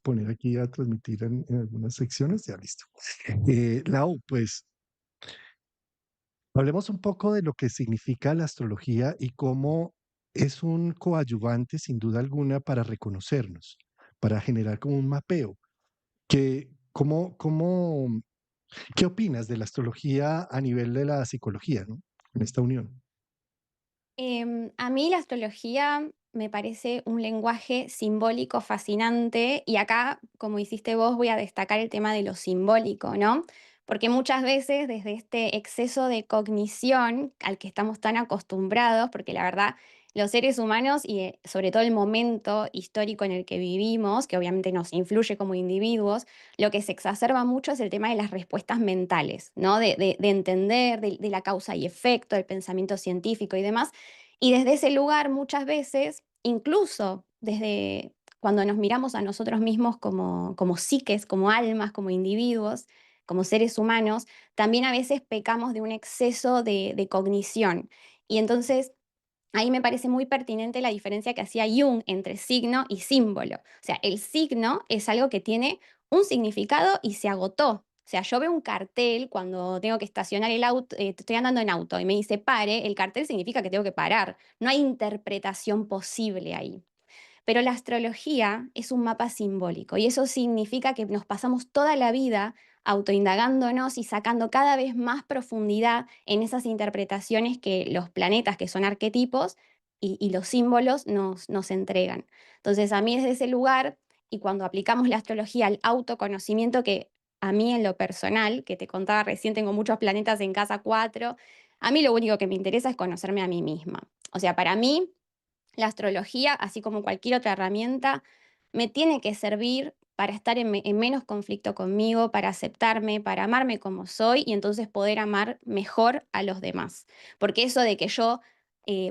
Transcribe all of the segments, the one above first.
poner aquí a transmitir en algunas secciones, ya listo. Lau, pues hablemos un poco de lo que significa la astrología y cómo es un coadyuvante, sin duda alguna, para reconocernos, para generar como un mapeo. Que, ¿Qué opinas de la astrología a nivel de la psicología, ¿no? En esta unión. A mí la astrología me parece un lenguaje simbólico fascinante y acá, como hiciste vos, voy a destacar el tema de lo simbólico, ¿no? Porque muchas veces desde este exceso de cognición al que estamos tan acostumbrados, porque la verdad los seres humanos y sobre todo el momento histórico en el que vivimos, que obviamente nos influye como individuos, lo que se exacerba mucho es el tema de las respuestas mentales, ¿no? De entender, de la causa y efecto, del pensamiento científico y demás. Y desde ese lugar muchas veces, incluso desde cuando nos miramos a nosotros mismos como psiques, como almas, como individuos, como seres humanos, también a veces pecamos de un exceso de cognición. Y entonces ahí me parece muy pertinente la diferencia que hacía Jung entre signo y símbolo. O sea, el signo es algo que tiene un significado y se agotó. O sea, yo veo un cartel cuando tengo que estacionar el auto, estoy andando en auto y me dice pare, el cartel significa que tengo que parar. No hay interpretación posible ahí. Pero la astrología es un mapa simbólico y eso significa que nos pasamos toda la vida autoindagándonos y sacando cada vez más profundidad en esas interpretaciones que los planetas, que son arquetipos, y los símbolos nos entregan. Entonces, a mí desde ese lugar, y cuando aplicamos la astrología al autoconocimiento, que a mí en lo personal, que te contaba recién, tengo muchos planetas en casa 4, a mí lo único que me interesa es conocerme a mí misma. O sea, para mí la astrología, así como cualquier otra herramienta, me tiene que servir para estar en menos conflicto conmigo, para aceptarme, para amarme como soy y entonces poder amar mejor a los demás. Porque eso de que yo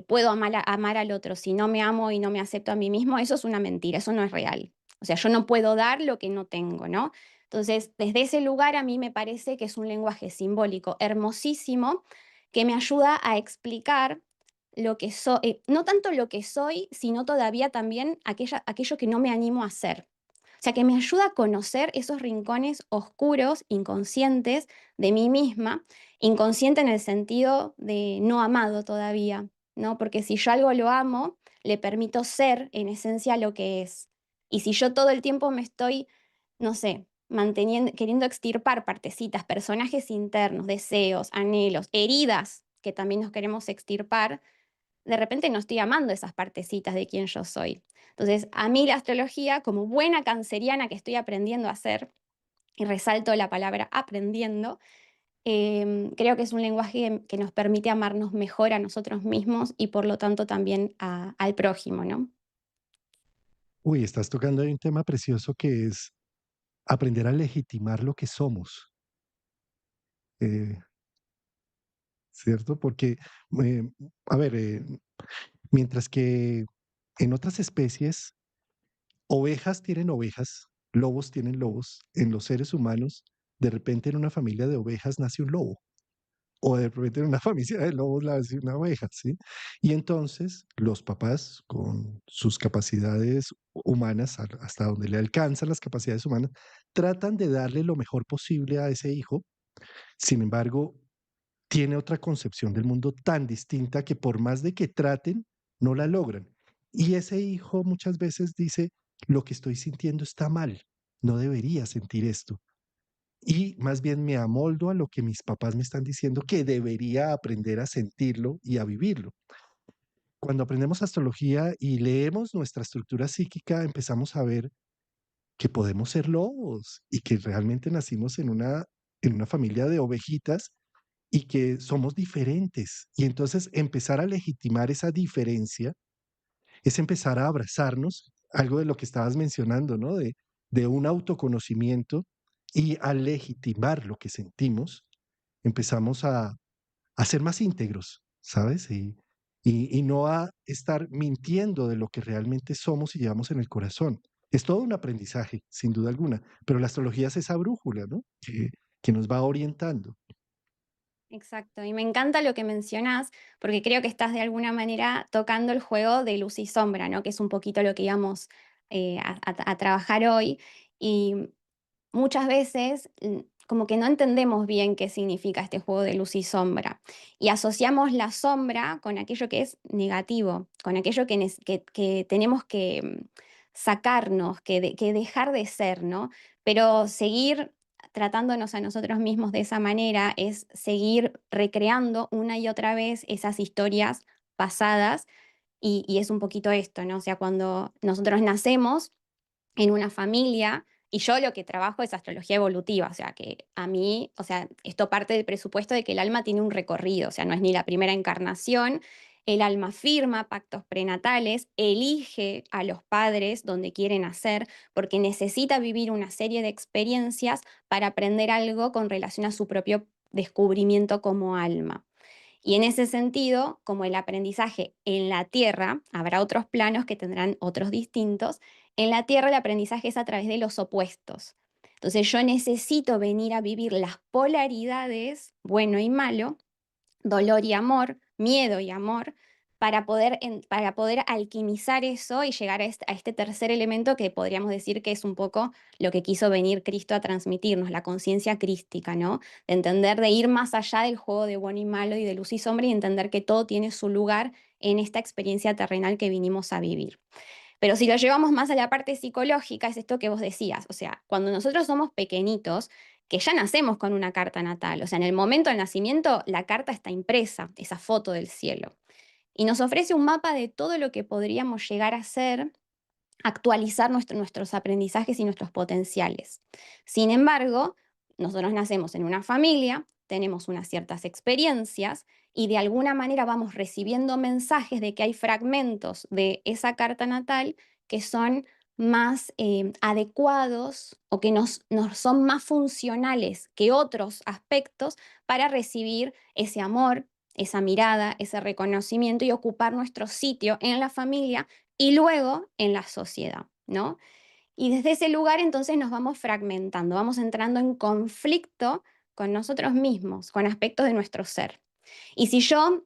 puedo amar al otro si no me amo y no me acepto a mí mismo, eso es una mentira, eso no es real. O sea, yo no puedo dar lo que no tengo, ¿no? Entonces, desde ese lugar a mí me parece que es un lenguaje simbólico hermosísimo que me ayuda a explicar lo que soy, no tanto lo que soy, sino todavía también aquello que no me animo a hacer. O sea, que me ayuda a conocer esos rincones oscuros, inconscientes de mí misma, inconsciente en el sentido de no amado todavía, ¿no? Porque si yo algo lo amo, le permito ser en esencia lo que es. Y si yo todo el tiempo me estoy, no sé, manteniendo, queriendo extirpar partecitas, personajes internos, deseos, anhelos, heridas que también nos queremos extirpar, de repente no estoy amando esas partecitas de quién yo soy. Entonces, a mí la astrología, como buena canceriana que estoy aprendiendo a hacer, y resalto la palabra aprendiendo, creo que es un lenguaje que nos permite amarnos mejor a nosotros mismos y por lo tanto también al prójimo, ¿no? Uy, estás tocando ahí un tema precioso que es aprender a legitimar lo que somos, eh, ¿cierto? Porque, eh, a ver, mientras que en otras especies, ovejas tienen ovejas, lobos tienen lobos, en los seres humanos, de repente en una familia de ovejas nace un lobo, o de repente en una familia de lobos nace una oveja, ¿sí? Y entonces los papás, con sus capacidades humanas, hasta donde le alcanzan las capacidades humanas, tratan de darle lo mejor posible a ese hijo. Sin embargo, tiene otra concepción del mundo tan distinta que por más de que traten, no la logran. Y ese hijo muchas veces dice, lo que estoy sintiendo está mal, no debería sentir esto. Y más bien me amoldo a lo que mis papás me están diciendo que debería aprender a sentirlo y a vivirlo. Cuando aprendemos astrología y leemos nuestra estructura psíquica, empezamos a ver que podemos ser lobos y que realmente nacimos en una familia de ovejitas y que somos diferentes. Y entonces empezar a legitimar esa diferencia es empezar a abrazarnos, algo de lo que estabas mencionando, ¿no? De un autoconocimiento y a legitimar lo que sentimos, empezamos a ser más íntegros, ¿sabes? Y no a estar mintiendo de lo que realmente somos y llevamos en el corazón. Es todo un aprendizaje, sin duda alguna, pero la astrología es esa brújula, ¿no? Que nos va orientando. Exacto, y me encanta lo que mencionas, porque creo que estás de alguna manera tocando el juego de luz y sombra, ¿no? Que es un poquito lo que íbamos a trabajar hoy. Y muchas veces, como que no entendemos bien qué significa este juego de luz y sombra, y asociamos la sombra con aquello que es negativo, con aquello que tenemos que, sacarnos, que dejar de ser, ¿no? Pero seguir tratándonos a nosotros mismos de esa manera es seguir recreando una y otra vez esas historias pasadas, y es un poquito esto, ¿no? O sea, cuando nosotros nacemos en una familia, y yo lo que trabajo es astrología evolutiva, o sea, que a mí, o sea, esto parte del presupuesto de que el alma tiene un recorrido, o sea, no es ni la primera encarnación, el alma firma pactos prenatales, elige a los padres donde quiere nacer, porque necesita vivir una serie de experiencias para aprender algo con relación a su propio descubrimiento como alma. Y en ese sentido, como el aprendizaje en la Tierra, habrá otros planos que tendrán otros distintos, en la Tierra el aprendizaje es a través de los opuestos. Entonces yo necesito venir a vivir las polaridades, bueno y malo, dolor y amor, miedo y amor, para poder alquimizar eso y llegar a este tercer elemento que podríamos decir que es un poco lo que quiso venir Cristo a transmitirnos, la conciencia crística, ¿no? De entender, de ir más allá del juego de bueno y malo y de luz y sombra y entender que todo tiene su lugar en esta experiencia terrenal que vinimos a vivir. Pero si lo llevamos más a la parte psicológica, es esto que vos decías, o sea, cuando nosotros somos pequeñitos, que ya nacemos con una carta natal, o sea, en el momento del nacimiento la carta está impresa, esa foto del cielo, y nos ofrece un mapa de todo lo que podríamos llegar a ser, actualizar nuestros aprendizajes y nuestros potenciales. Sin embargo, nosotros nacemos en una familia, tenemos unas ciertas experiencias y de alguna manera vamos recibiendo mensajes de que hay fragmentos de esa carta natal que son más adecuados o que nos son más funcionales que otros aspectos para recibir ese amor, esa mirada, ese reconocimiento y ocupar nuestro sitio en la familia y luego en la sociedad, ¿no? Y desde ese lugar entonces nos vamos fragmentando, vamos entrando en conflicto con nosotros mismos, con aspectos de nuestro ser. Y si yo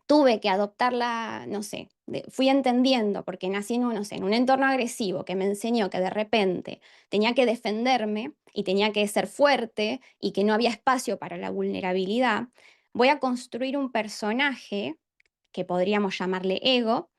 tuve que adoptarla, no sé, fui entendiendo porque nací en un, no sé, en un entorno agresivo que me enseñó que de repente tenía que defenderme y tenía que ser fuerte y que no había espacio para la vulnerabilidad, voy a construir un personaje que podríamos llamarle ego,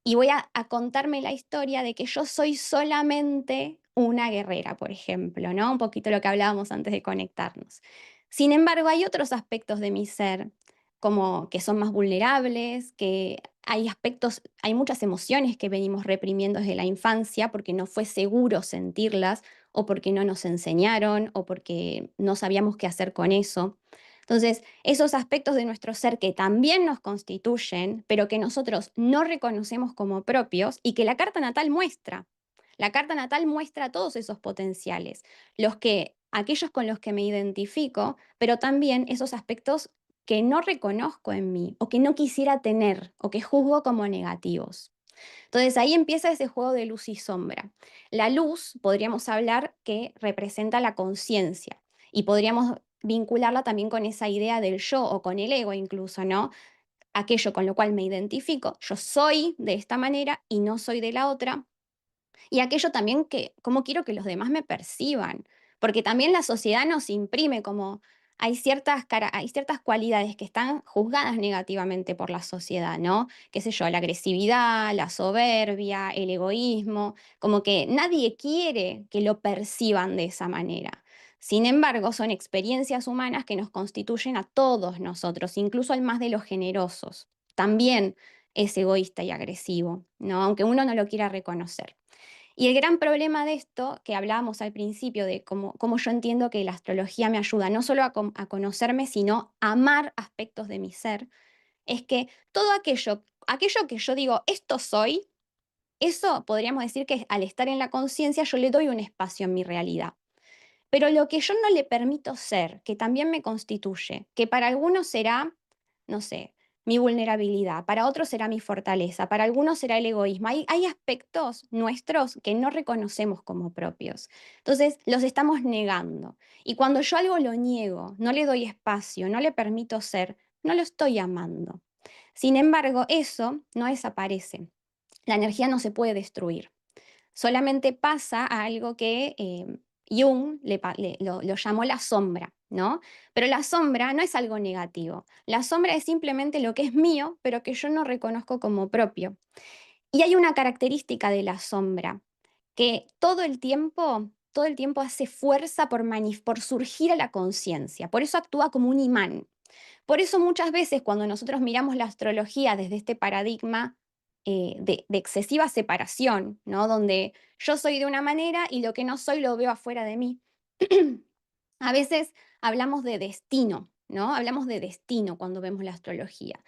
y voy a contarme la historia de que yo soy solamente una guerrera, por ejemplo, ¿no? Un poquito lo que hablábamos antes de conectarnos. Sin embargo, hay otros aspectos de mi ser, como que son más vulnerables, que hay aspectos, hay muchas emociones que venimos reprimiendo desde la infancia porque no fue seguro sentirlas o porque no nos enseñaron o porque no sabíamos qué hacer con eso. Entonces, esos aspectos de nuestro ser que también nos constituyen, pero que nosotros no reconocemos como propios y que la carta natal muestra. La carta natal muestra todos esos potenciales, aquellos con los que me identifico, pero también esos aspectos que no reconozco en mí o que no quisiera tener o que juzgo como negativos. Entonces ahí empieza ese juego de luz y sombra. La luz podríamos hablar que representa la conciencia y podríamos vincularla también con esa idea del yo o con el ego incluso, ¿no? Aquello con lo cual me identifico, yo soy de esta manera y no soy de la otra, y aquello también que, cómo quiero que los demás me perciban, porque también la sociedad nos imprime como hay ciertas cualidades que están juzgadas negativamente por la sociedad, ¿no? Qué sé yo, la agresividad, la soberbia, el egoísmo, como que nadie quiere que lo perciban de esa manera. Sin embargo, son experiencias humanas que nos constituyen a todos nosotros, incluso al más de los generosos. También es egoísta y agresivo, ¿no? Aunque uno no lo quiera reconocer. Y el gran problema de esto, que hablábamos al principio, de cómo yo entiendo que la astrología me ayuda no solo a conocerme, sino a amar aspectos de mi ser, es que todo aquello que yo digo, esto soy, eso podríamos decir que al estar en la conciencia yo le doy un espacio en mi realidad. Pero lo que yo no le permito ser, que también me constituye, que para algunos será, no sé, mi vulnerabilidad, para otros será mi fortaleza, para algunos será el egoísmo. Hay aspectos nuestros que no reconocemos como propios. Entonces, los estamos negando. Y cuando yo algo lo niego, no le doy espacio, no le permito ser, no lo estoy amando. Sin embargo, eso no desaparece. La energía no se puede destruir. Solamente pasa a algo que Jung lo llamó la sombra, ¿no? Pero la sombra no es algo negativo. La sombra es simplemente lo que es mío, pero que yo no reconozco como propio. Y hay una característica de la sombra, que todo el tiempo hace fuerza por surgir a la conciencia. Por eso actúa como un imán. Por eso muchas veces cuando nosotros miramos la astrología desde este paradigma de excesiva separación, ¿no? Donde yo soy de una manera y lo que no soy lo veo afuera de mí, a veces hablamos de destino, ¿no? Hablamos de destino cuando vemos la astrología.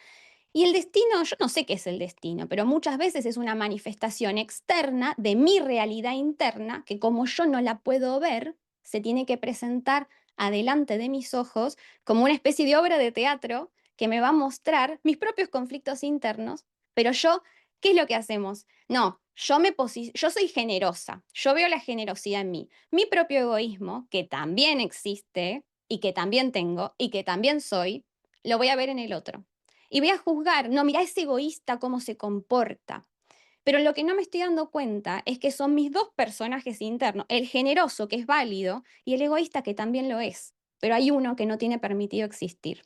Y el destino, yo no sé qué es el destino, pero muchas veces es una manifestación externa de mi realidad interna que como yo no la puedo ver, se tiene que presentar adelante de mis ojos como una especie de obra de teatro que me va a mostrar mis propios conflictos internos, pero yo, ¿qué es lo que hacemos? No, yo soy generosa, yo veo la generosidad en mí, mi propio egoísmo, que también existe y que también tengo y que también soy, lo voy a ver en el otro. Y voy a juzgar, no, mira ese egoísta cómo se comporta. Pero lo que no me estoy dando cuenta es que son mis dos personajes internos, el generoso que es válido y el egoísta que también lo es. Pero hay uno que no tiene permitido existir.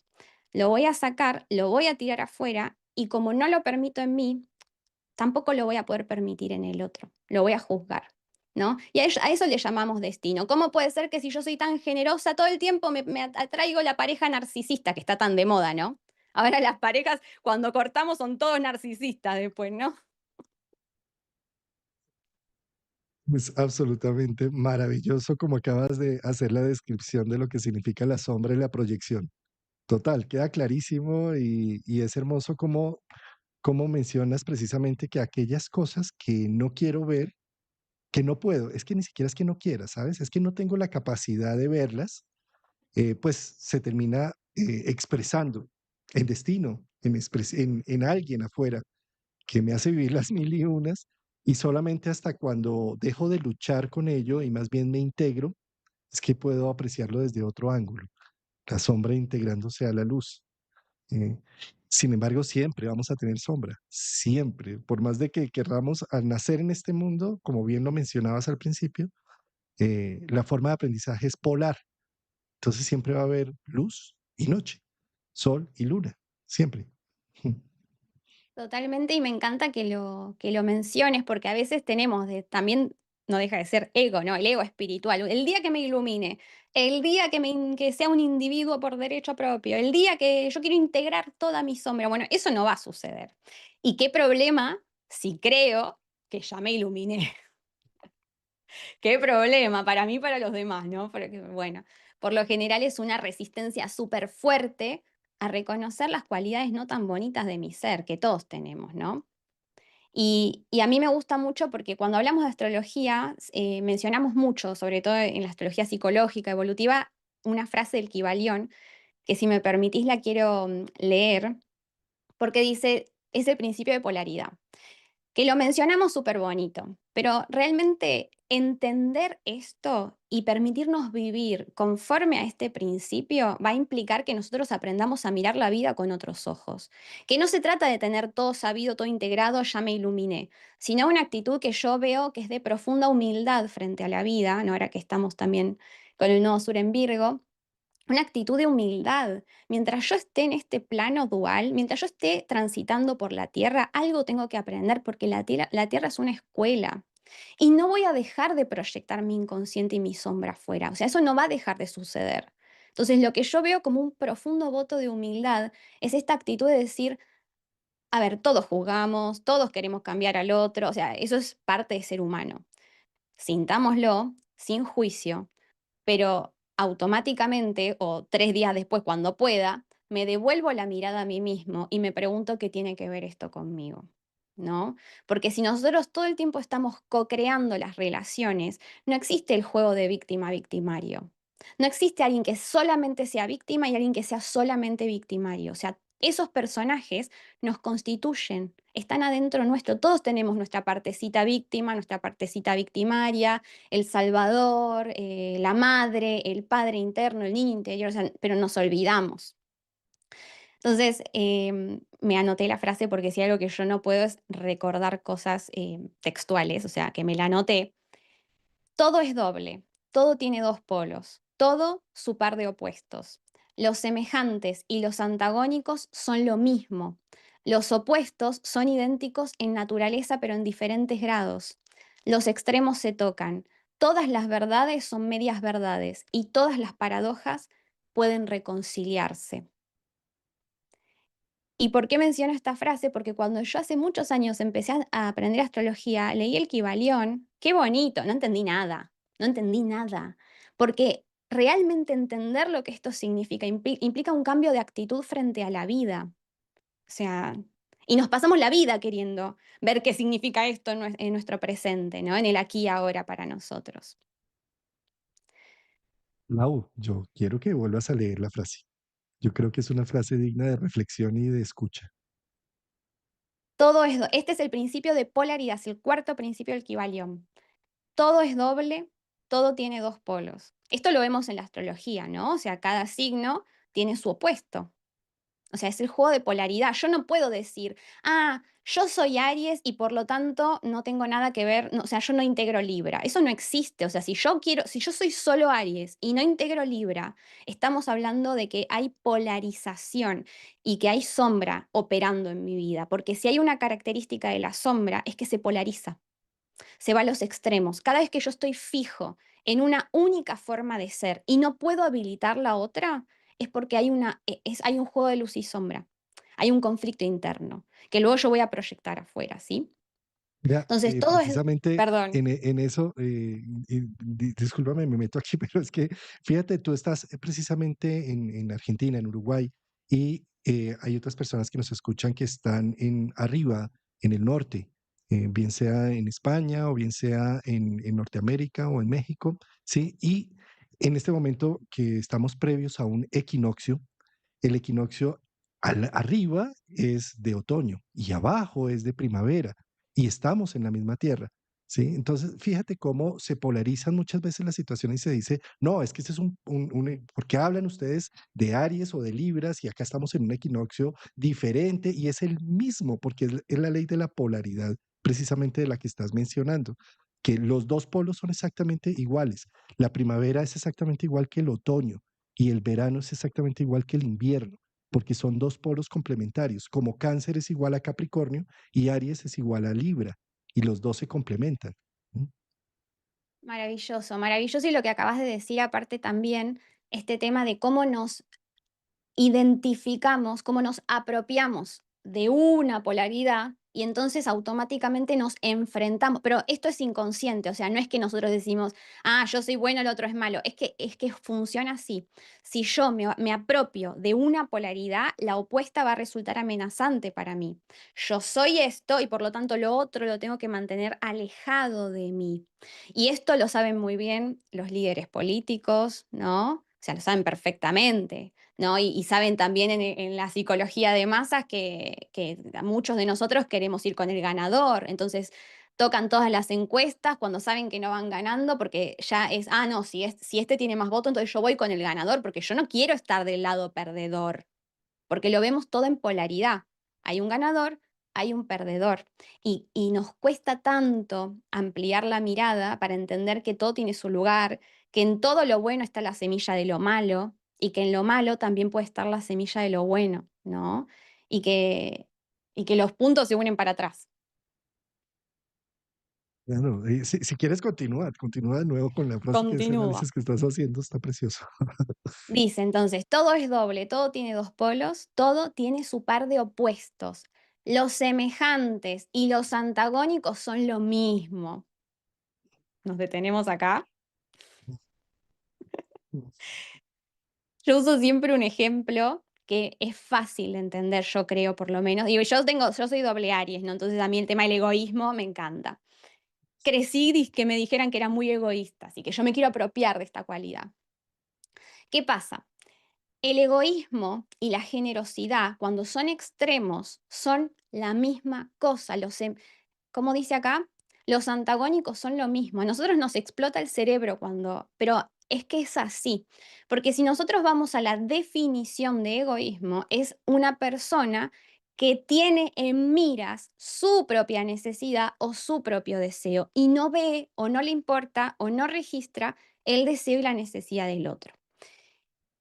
Lo voy a sacar, lo voy a tirar afuera y como no lo permito en mí, tampoco lo voy a poder permitir en el otro. Lo voy a juzgar. ¿No? Y a eso le llamamos destino. ¿Cómo puede ser que si yo soy tan generosa todo el tiempo me atraigo la pareja narcisista que está tan de moda, ¿no? Ahora las parejas cuando cortamos son todos narcisistas después, ¿no? Es absolutamente maravilloso como acabas de hacer la descripción de lo que significa la sombra y la proyección. Total, queda clarísimo y es hermoso como mencionas precisamente que aquellas cosas que no quiero ver, que no puedo, es que ni siquiera es que no quiera, ¿sabes? Es que no tengo la capacidad de verlas, pues se termina expresando en destino, en alguien afuera que me hace vivir las mil y unas, y solamente hasta cuando dejo de luchar con ello y más bien me integro, es que puedo apreciarlo desde otro ángulo, la sombra integrándose a la luz. Eh, Sin embargo, siempre vamos a tener sombra, siempre, por más de que querramos al nacer en este mundo, como bien lo mencionabas al principio, la forma de aprendizaje es polar, entonces siempre va a haber luz y noche, sol y luna, siempre. Totalmente, y me encanta que lo menciones, porque a veces tenemos también no deja de ser ego, ¿no? El ego espiritual. El día que me ilumine, el día que sea un individuo por derecho propio, el día que yo quiero integrar toda mi sombra. Bueno, eso no va a suceder. ¿Y qué problema si creo que ya me iluminé? ¿Qué problema para mí y para los demás, no? Porque, bueno, por lo general es una resistencia súper fuerte a reconocer las cualidades no tan bonitas de mi ser, que todos tenemos, ¿no? Y a mí me gusta mucho porque cuando hablamos de astrología, mencionamos mucho, sobre todo en la astrología psicológica, evolutiva, una frase del Kybalión, que si me permitís la quiero leer, porque dice, es el principio de polaridad que lo mencionamos súper bonito, pero realmente entender esto y permitirnos vivir conforme a este principio va a implicar que nosotros aprendamos a mirar la vida con otros ojos. Que no se trata de tener todo sabido, todo integrado, ya me iluminé, sino una actitud que yo veo que es de profunda humildad frente a la vida, ¿no? Ahora que estamos también con el nodo sur en Virgo, una actitud de humildad. Mientras yo esté en este plano dual, mientras yo esté transitando por la Tierra, algo tengo que aprender porque la tierra es una escuela. Y no voy a dejar de proyectar mi inconsciente y mi sombra afuera. O sea, eso no va a dejar de suceder. Entonces, lo que yo veo como un profundo voto de humildad es esta actitud de decir, a ver, todos juzgamos, todos queremos cambiar al otro. O sea, eso es parte de ser humano. Sintámoslo sin juicio, pero automáticamente o 3 días después, cuando pueda, me devuelvo la mirada a mí mismo y me pregunto qué tiene que ver esto conmigo, ¿no? Porque si nosotros todo el tiempo estamos co-creando las relaciones, no existe el juego de víctima-victimario. No existe alguien que solamente sea víctima y alguien que sea solamente victimario. O sea, esos personajes nos constituyen, están adentro nuestro. Todos tenemos nuestra partecita víctima, nuestra partecita victimaria, el salvador, la madre, el padre interno, el niño interior, o sea, pero nos olvidamos. Entonces, me anoté la frase porque si algo que yo no puedo es recordar cosas textuales, o sea, que me la anoté. Todo es doble, todo tiene dos polos, todo su par de opuestos. Los semejantes y los antagónicos son lo mismo. Los opuestos son idénticos en naturaleza pero en diferentes grados. Los extremos se tocan. Todas las verdades son medias verdades y todas las paradojas pueden reconciliarse. ¿Y por qué menciono esta frase? Porque cuando yo hace muchos años empecé a aprender astrología, leí el Kybalión, qué bonito, no entendí nada, no entendí nada, porque realmente entender lo que esto significa implica un cambio de actitud frente a la vida. O sea, y nos pasamos la vida queriendo ver qué significa esto en nuestro presente, ¿no? En el aquí y ahora para nosotros. Lau, yo quiero que vuelvas a leer la frase. Yo creo que es una frase digna de reflexión y de escucha. Este es el principio de polaridad, es el cuarto principio del Kybalión. Todo es doble, todo tiene dos polos. Esto lo vemos en la astrología, ¿no? O sea, cada signo tiene su opuesto. O sea, es el juego de polaridad. Yo no puedo decir, yo soy Aries y por lo tanto no tengo nada que ver, o sea, yo no integro Libra. Eso no existe. O sea, si yo soy solo Aries y no integro Libra, estamos hablando de que hay polarización y que hay sombra operando en mi vida. Porque si hay una característica de la sombra, es que se polariza, se va a los extremos. Cada vez que yo estoy fijo en una única forma de ser y no puedo habilitar la otra, es porque hay un juego de luz y sombra. Hay un conflicto interno que luego yo voy a proyectar afuera, ¿sí? Mira, Entonces, todo es, precisamente perdón, en eso, discúlpame, me meto aquí, pero es que fíjate, tú estás precisamente en Argentina, en Uruguay, y hay otras personas que nos escuchan que están en arriba, en el norte, bien sea en España o bien sea en Norteamérica o en México, ¿sí? Y en este momento que estamos previos a un equinoccio, el equinoccio arriba es de otoño y abajo es de primavera y estamos en la misma tierra. ¿Sí? Entonces, fíjate cómo se polarizan muchas veces las situaciones y se dice, no, es que este es ¿por qué hablan ustedes de Aries o de Libras y acá estamos en un equinoccio diferente y es el mismo, porque es la ley de la polaridad, precisamente de la que estás mencionando, que los dos polos son exactamente iguales. La primavera es exactamente igual que el otoño y el verano es exactamente igual que el invierno, porque son dos polos complementarios, como Cáncer es igual a Capricornio y Aries es igual a Libra, y los dos se complementan. ¿Mm? maravilloso, maravilloso. Y lo que acabas de decir, aparte también, este tema de cómo nos identificamos, cómo nos apropiamos de una polaridad y entonces automáticamente nos enfrentamos, pero esto es inconsciente, o sea, no es que nosotros decimos, yo soy bueno, el otro es malo, es que funciona así. Si yo me apropio de una polaridad, la opuesta va a resultar amenazante para mí. Yo soy esto y por lo tanto lo otro lo tengo que mantener alejado de mí. Y esto lo saben muy bien los líderes políticos, ¿no? O sea, lo saben perfectamente, ¿no? Y saben también en la psicología de masas que muchos de nosotros queremos ir con el ganador. Entonces, tocan todas las encuestas cuando saben que no van ganando porque ya es, no, si este tiene más votos, entonces yo voy con el ganador porque yo no quiero estar del lado perdedor, porque lo vemos todo en polaridad. Hay un ganador, hay un perdedor. Y nos cuesta tanto ampliar la mirada para entender que todo tiene su lugar, que en todo lo bueno está la semilla de lo malo y que en lo malo también puede estar la semilla de lo bueno, ¿no? Y que, y que los puntos se unen para atrás. Bueno, si quieres continúa de nuevo con la frase que ese Continúa. análisis que estás haciendo está precioso. Dice entonces, todo es doble, todo tiene dos polos, todo tiene su par de opuestos. Los semejantes y los antagónicos son lo mismo. Nos detenemos acá. Yo uso siempre un ejemplo que es fácil de entender, yo creo, por lo menos. Digo, yo soy doble Aries, ¿no? Entonces a mí el tema del egoísmo me encanta. Crecí que me dijeran que era muy egoísta, así que yo me quiero apropiar de esta cualidad. ¿Qué pasa? El egoísmo y la generosidad, cuando son extremos, son la misma cosa. Como dice acá, los antagónicos son lo mismo. A nosotros nos explota el cerebro pero es que es así. Porque si nosotros vamos a la definición de egoísmo, es una persona que tiene en miras su propia necesidad o su propio deseo y no ve o no le importa o no registra el deseo y la necesidad del otro.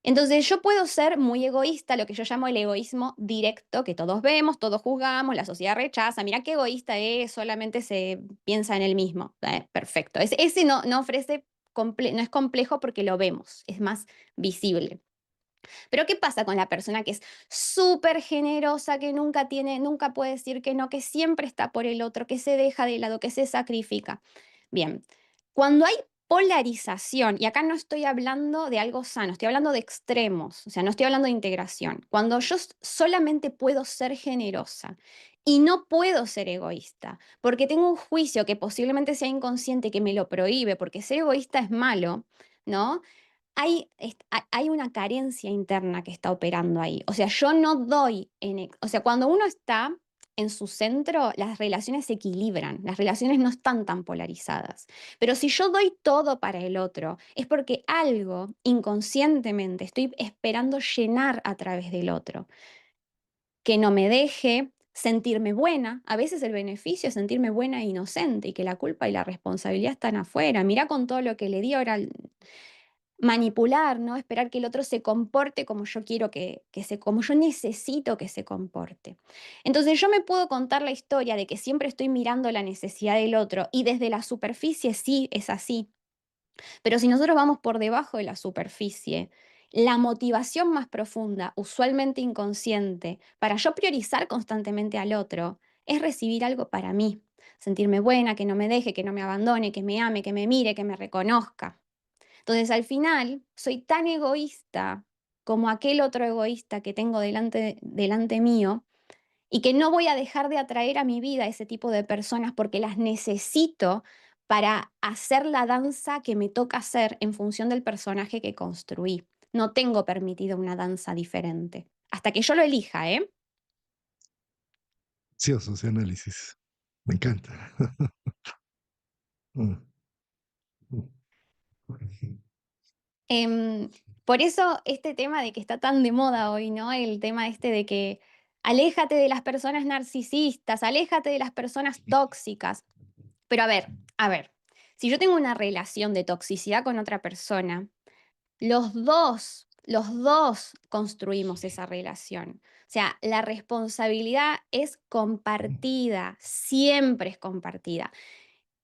Entonces yo puedo ser muy egoísta, lo que yo llamo el egoísmo directo, que todos vemos, todos juzgamos, la sociedad rechaza, mira qué egoísta es, solamente se piensa en él mismo. Perfecto. Ese no ofrece, no es complejo porque lo vemos, es más visible. Pero ¿qué pasa con la persona que es súper generosa, que nunca puede decir que no, que siempre está por el otro, que se deja de lado, que se sacrifica? Bien, cuando hay polarización, y acá no estoy hablando de algo sano, estoy hablando de extremos, o sea, no estoy hablando de integración. Cuando yo solamente puedo ser generosa y no puedo ser egoísta, porque tengo un juicio que posiblemente sea inconsciente que me lo prohíbe, porque ser egoísta es malo, ¿no? Hay una carencia interna que está operando ahí. O sea, yo no doy o sea, cuando uno está en su centro, las relaciones se equilibran, las relaciones no están tan polarizadas. Pero si yo doy todo para el otro, es porque algo inconscientemente estoy esperando llenar a través del otro, que no me deje sentirme buena. A veces el beneficio es sentirme buena e inocente y que la culpa y la responsabilidad están afuera. Mira con todo lo que le di ahora manipular, ¿no? Esperar que el otro se comporte como yo quiero como yo necesito que se comporte. Entonces yo me puedo contar la historia de que siempre estoy mirando la necesidad del otro y desde la superficie sí es así, pero si nosotros vamos por debajo de la superficie, la motivación más profunda, usualmente inconsciente, para yo priorizar constantemente al otro, es recibir algo para mí, sentirme buena, que no me deje, que no me abandone, que me ame, que me mire, que me reconozca. Entonces, al final, soy tan egoísta como aquel otro egoísta que tengo delante mío y que no voy a dejar de atraer a mi vida ese tipo de personas porque las necesito para hacer la danza que me toca hacer en función del personaje que construí. No tengo permitido una danza diferente. Hasta que yo lo elija, ¿eh? Delicioso ese análisis. Me encanta. Mm, mm. Em, por eso este tema de que está tan de moda hoy, ¿no? El tema este de que aléjate de las personas narcisistas, aléjate de las personas tóxicas. Pero a ver, si yo tengo una relación de toxicidad con otra persona, los dos construimos esa relación. O sea, la responsabilidad es compartida, siempre es compartida.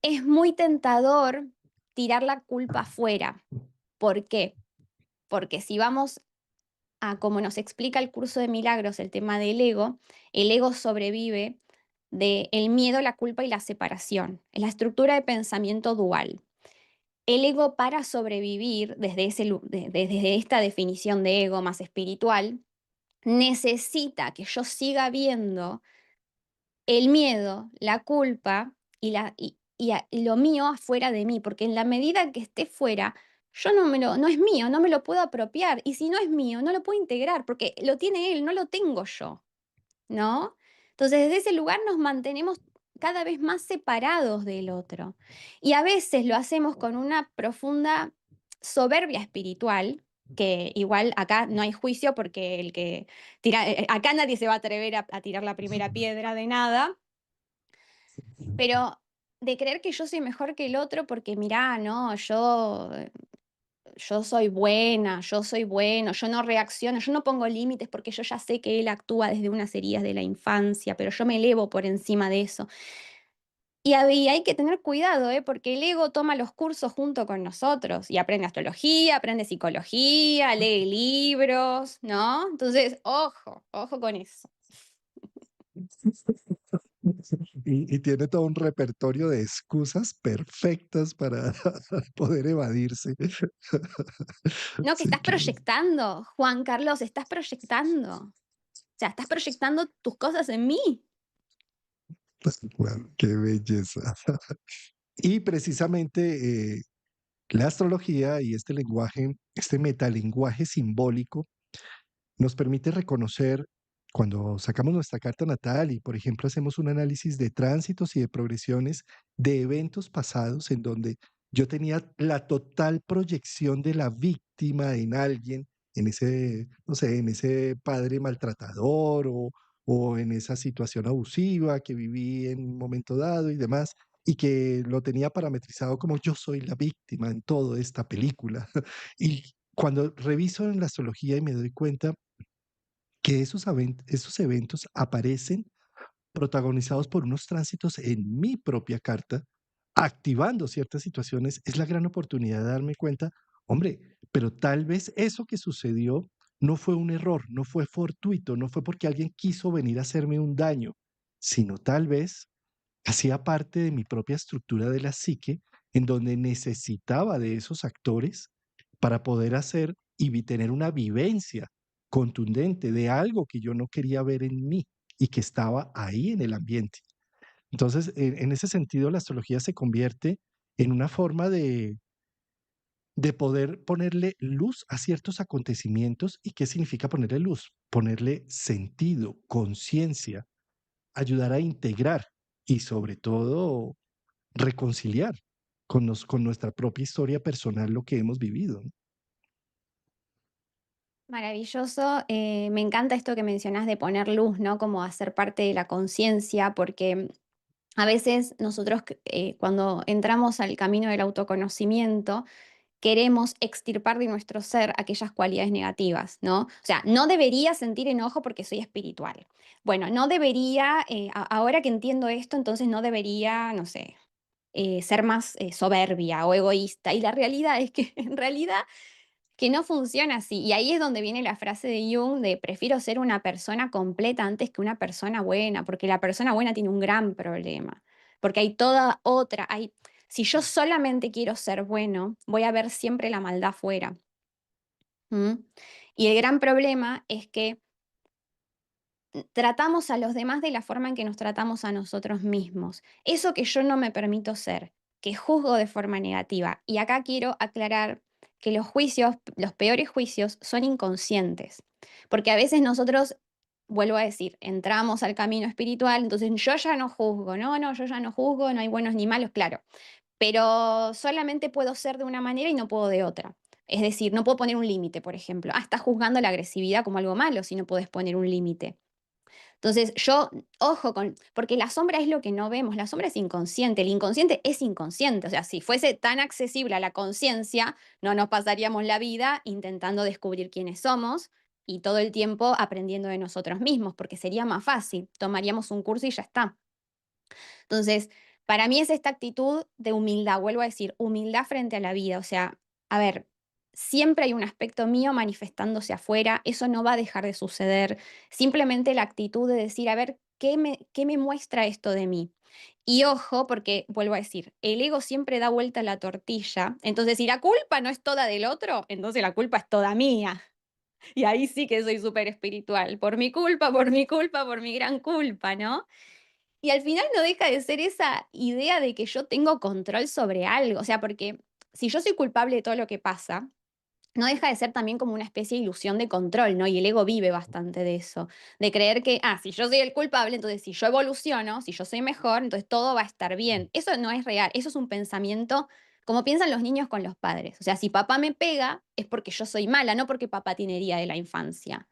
Es muy tentador tirar la culpa afuera. ¿Por qué? Porque si vamos a como nos explica el curso de milagros, el tema del ego, el ego sobrevive del miedo, la culpa y la separación. Es la estructura de pensamiento dual. El ego para sobrevivir desde esta definición de ego más espiritual, necesita que yo siga viendo el miedo, la culpa y lo mío afuera de mí, porque en la medida que esté fuera, yo no es mío, no me lo puedo apropiar. Y si no es mío, no lo puedo integrar, porque lo tiene él, no lo tengo yo. ¿No? Entonces, desde ese lugar nos mantenemos cada vez más separados del otro. Y a veces lo hacemos con una profunda soberbia espiritual, que igual acá no hay juicio porque acá nadie se va a atrever a tirar la primera piedra de nada, pero de creer que yo soy mejor que el otro porque mirá, no, yo soy buena, yo soy bueno, yo no reacciono, yo no pongo límites porque yo ya sé que él actúa desde unas heridas de la infancia, pero yo me elevo por encima de eso. Y hay que tener cuidado, ¿eh? Porque el ego toma los cursos junto con nosotros y aprende astrología, aprende psicología, lee libros, ¿no? Entonces, ojo con eso. Y tiene todo un repertorio de excusas perfectas para poder evadirse. No, que Sí, estás claro. proyectando, Juan Carlos, estás proyectando. O sea, estás proyectando tus cosas en mí. Claro, qué belleza. Y precisamente la astrología y este lenguaje, este metalenguaje simbólico, nos permite reconocer cuando sacamos nuestra carta natal y, por ejemplo, hacemos un análisis de tránsitos y de progresiones de eventos pasados en donde yo tenía la total proyección de la víctima en alguien, en ese, no sé, en ese padre maltratador o en esa situación abusiva que viví en un momento dado y demás, y que lo tenía parametrizado como yo soy la víctima en toda esta película. Y cuando reviso en la astrología y me doy cuenta que esos eventos aparecen protagonizados por unos tránsitos en mi propia carta, activando ciertas situaciones, es la gran oportunidad de darme cuenta, hombre, pero tal vez eso que sucedió no fue un error, no fue fortuito, no fue porque alguien quiso venir a hacerme un daño, sino tal vez hacía parte de mi propia estructura de la psique, en donde necesitaba de esos actores para poder hacer tener una vivencia contundente de algo que yo no quería ver en mí y que estaba ahí en el ambiente. Entonces, en ese sentido, la astrología se convierte en una forma de poder ponerle luz a ciertos acontecimientos. ¿Y qué significa ponerle luz? Ponerle sentido, conciencia, ayudar a integrar y sobre todo reconciliar con nuestra propia historia personal lo que hemos vivido, ¿no? Maravilloso. Me encanta esto que mencionás de poner luz, ¿no? Como hacer parte de la conciencia, porque a veces nosotros cuando entramos al camino del autoconocimiento, queremos extirpar de nuestro ser aquellas cualidades negativas, ¿no? O sea, no debería sentir enojo porque soy espiritual. Bueno, no debería, ahora que entiendo esto, entonces no debería, no sé, ser más soberbia o egoísta. Y la realidad es que en realidad que no funciona así. Y ahí es donde viene la frase de Jung de prefiero ser una persona completa antes que una persona buena, porque la persona buena tiene un gran problema, porque hay toda otra, si yo solamente quiero ser bueno, voy a ver siempre la maldad fuera. Y el gran problema es que tratamos a los demás de la forma en que nos tratamos a nosotros mismos. Eso que yo no me permito ser, que juzgo de forma negativa. Y acá quiero aclarar que los juicios, los peores juicios, son inconscientes. Porque a veces nosotros, vuelvo a decir, entramos al camino espiritual, entonces yo ya no juzgo, no, no, yo ya no juzgo, no hay buenos ni malos, claro. Pero solamente puedo ser de una manera y no puedo de otra. Es decir, no puedo poner un límite, por ejemplo. Ah, estás juzgando la agresividad como algo malo si no puedes poner un límite. Entonces, yo, ojo con, porque la sombra es lo que no vemos, la sombra es inconsciente, el inconsciente es inconsciente, o sea, si fuese tan accesible a la conciencia, no nos pasaríamos la vida intentando descubrir quiénes somos y todo el tiempo aprendiendo de nosotros mismos, porque sería más fácil, tomaríamos un curso y ya está. Entonces, para mí es esta actitud de humildad, vuelvo a decir, humildad frente a la vida. O sea, a ver, siempre hay un aspecto mío manifestándose afuera, eso no va a dejar de suceder. Simplemente la actitud de decir, a ver, qué me muestra esto de mí? Y ojo, porque vuelvo a decir, el ego siempre da vuelta la tortilla. Entonces, si la culpa no es toda del otro, entonces la culpa es toda mía. Y ahí sí que soy súper espiritual. Por mi culpa, por mi culpa, por mi gran culpa, ¿no? Y al final no deja de ser esa idea de que yo tengo control sobre algo, o sea, porque si yo soy culpable de todo lo que pasa, no deja de ser también como una especie de ilusión de control, ¿no? Y el ego vive bastante de eso, de creer que, si yo soy el culpable, entonces si yo evoluciono, si yo soy mejor, entonces todo va a estar bien. Eso no es real, eso es un pensamiento como piensan los niños con los padres. O sea, si papá me pega, es porque yo soy mala, no porque papá tiene herida de la infancia.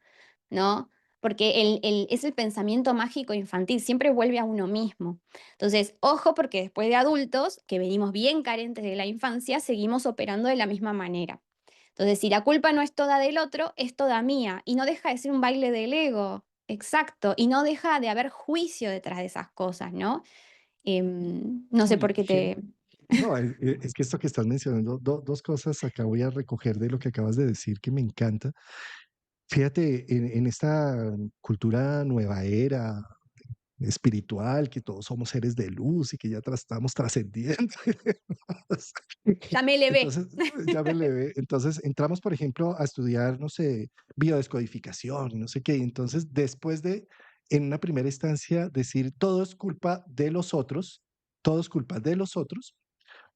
¿No? Porque es el pensamiento mágico infantil, siempre vuelve a uno mismo. Entonces, ojo, porque después de adultos, que venimos bien carentes de la infancia, seguimos operando de la misma manera. Entonces, si la culpa no es toda del otro, es toda mía. Y no deja de ser un baile del ego. Exacto. Y no deja de haber juicio detrás de esas cosas, ¿no? No sé Uy, por qué te... no, es que esto que estás mencionando, dos cosas acá voy a recoger de lo que acabas de decir que me encanta. Fíjate, en esta cultura nueva era espiritual, que todos somos seres de luz y que ya estamos trascendiendo. Ya me elevé. Entonces, ya me elevé. Entonces, entramos, por ejemplo, a estudiar, no sé, biodescodificación, y no sé qué. Entonces, después de, en una primera instancia, decir todo es culpa de los otros, todo es culpa de los otros,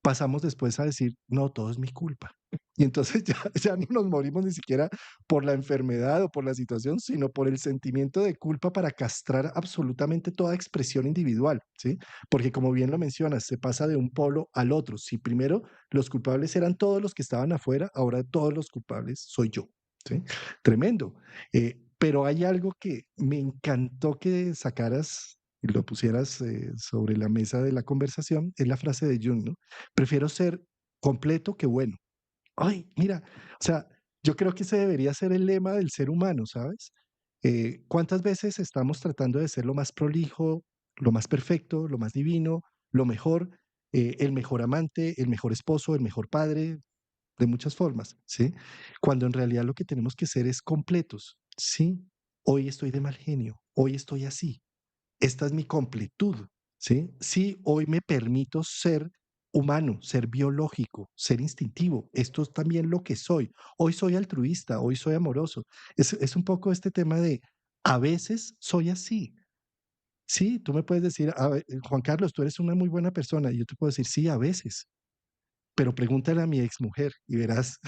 pasamos después a decir, no, todo es mi culpa. Y entonces ya no nos morimos ni siquiera por la enfermedad o por la situación, sino por el sentimiento de culpa para castrar absolutamente toda expresión individual, ¿sí? Porque como bien lo mencionas, se pasa de un polo al otro. Si primero los culpables eran todos los que estaban afuera, ahora todos los culpables soy yo, ¿sí? Tremendo. pero hay algo que me encantó que sacaras y lo pusieras sobre la mesa de la conversación, es la frase de Jung, ¿no? Prefiero ser completo que bueno. Ay, mira, o sea, yo creo que ese debería ser el lema del ser humano, ¿sabes? ¿Cuántas veces estamos tratando de ser lo más prolijo, lo más perfecto, lo más divino, lo mejor, el mejor amante, el mejor esposo, el mejor padre, de muchas formas, ¿sí? Cuando en realidad lo que tenemos que ser es completos, ¿sí? Hoy estoy de mal genio, hoy estoy así, esta es mi completud, ¿sí? Sí, hoy me permito ser humano, ser biológico, ser instintivo. Esto es también lo que soy. Hoy soy altruista, hoy soy amoroso. Es un poco este tema de, a veces soy así. Sí, tú me puedes decir, Juan Carlos, tú eres una muy buena persona. Y yo te puedo decir, sí, a veces. Pero pregúntale a mi exmujer y verás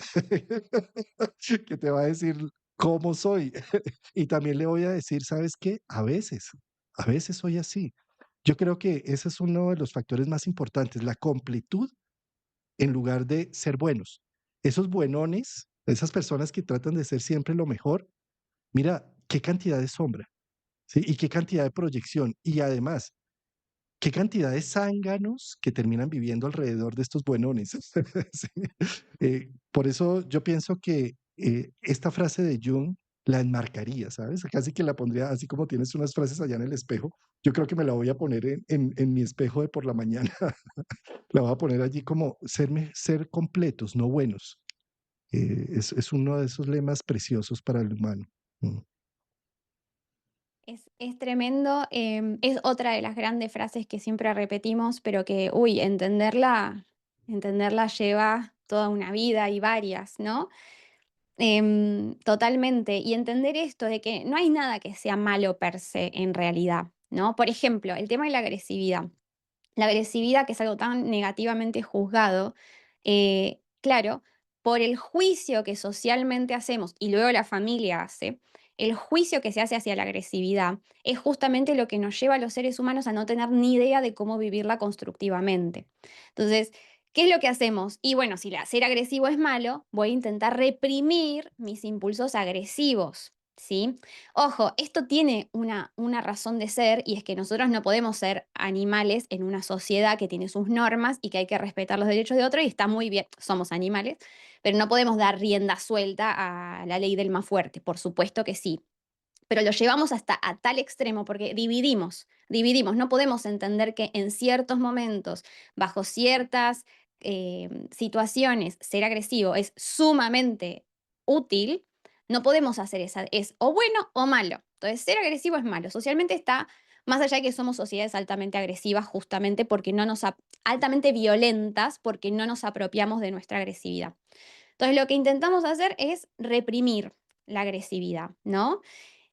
que te va a decir cómo soy. Y también le voy a decir, ¿sabes qué? A veces soy así. Yo creo que ese es uno de los factores más importantes, la completud en lugar de ser buenos. Esos buenones, esas personas que tratan de ser siempre lo mejor, mira, qué cantidad de sombra, ¿sí? Y qué cantidad de proyección. Y además, qué cantidad de zánganos que terminan viviendo alrededor de estos buenones. Sí. Por eso yo pienso que esta frase de Jung la enmarcaría, ¿sabes? Casi que la pondría, así como tienes unas frases allá en el espejo, yo creo que me la voy a poner en mi espejo de por la mañana. La voy a poner allí como ser completos, no buenos. Es uno de esos lemas preciosos para el humano. Mm. Es tremendo, es otra de las grandes frases que siempre repetimos, pero que, uy, entenderla lleva toda una vida y varias, ¿no? Totalmente. Y entender esto de que no hay nada que sea malo per se en realidad, ¿no? Por ejemplo, el tema de la agresividad. La agresividad, que es algo tan negativamente juzgado, claro, por el juicio que socialmente hacemos y luego la familia hace, el juicio que se hace hacia la agresividad es justamente lo que nos lleva a los seres humanos a no tener ni idea de cómo vivirla constructivamente. Entonces, ¿qué es lo que hacemos? Y bueno, si ser agresivo es malo, voy a intentar reprimir mis impulsos agresivos. ¿Sí? Ojo, esto tiene una razón de ser y es que nosotros no podemos ser animales en una sociedad que tiene sus normas y que hay que respetar los derechos de otro y está muy bien, somos animales, pero no podemos dar rienda suelta a la ley del más fuerte, por supuesto que sí, pero lo llevamos hasta a tal extremo porque dividimos, no podemos entender que en ciertos momentos, bajo ciertas situaciones, ser agresivo es sumamente útil, no podemos hacer esa, es o bueno o malo. Entonces, ser agresivo es malo. Socialmente está, más allá de que somos sociedades altamente agresivas, justamente porque no nos, altamente violentas, porque no nos apropiamos de nuestra agresividad. Entonces, lo que intentamos hacer es reprimir la agresividad, ¿no?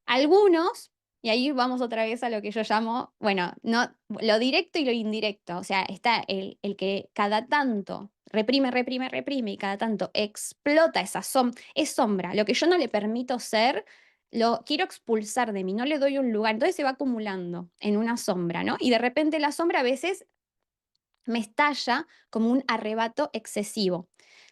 Algunos, y ahí vamos otra vez a lo que yo llamo, bueno, no, lo directo y lo indirecto. O sea, está el que cada tanto reprime y cada tanto explota esa es sombra. Lo que yo no le permito ser, lo quiero expulsar de mí, no le doy un lugar. Entonces se va acumulando en una sombra, ¿no? Y de repente la sombra a veces me estalla como un arrebato excesivo.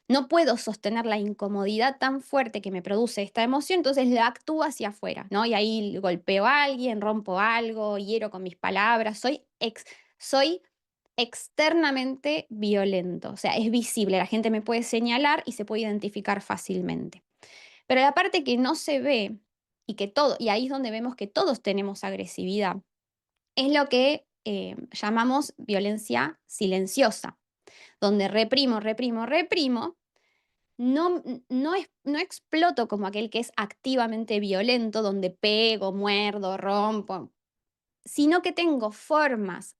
No puedo sostener la incomodidad tan fuerte que me produce esta emoción, entonces la actúo hacia afuera, ¿no? Y ahí golpeo a alguien, rompo algo, hiero con mis palabras, soy externamente violento, o sea, es visible, la gente me puede señalar y se puede identificar fácilmente. Pero la parte que no se ve y ahí es donde vemos que todos tenemos agresividad, es lo que llamamos violencia silenciosa, donde reprimo, no exploto como aquel que es activamente violento, donde pego, muerdo, rompo, sino que tengo formas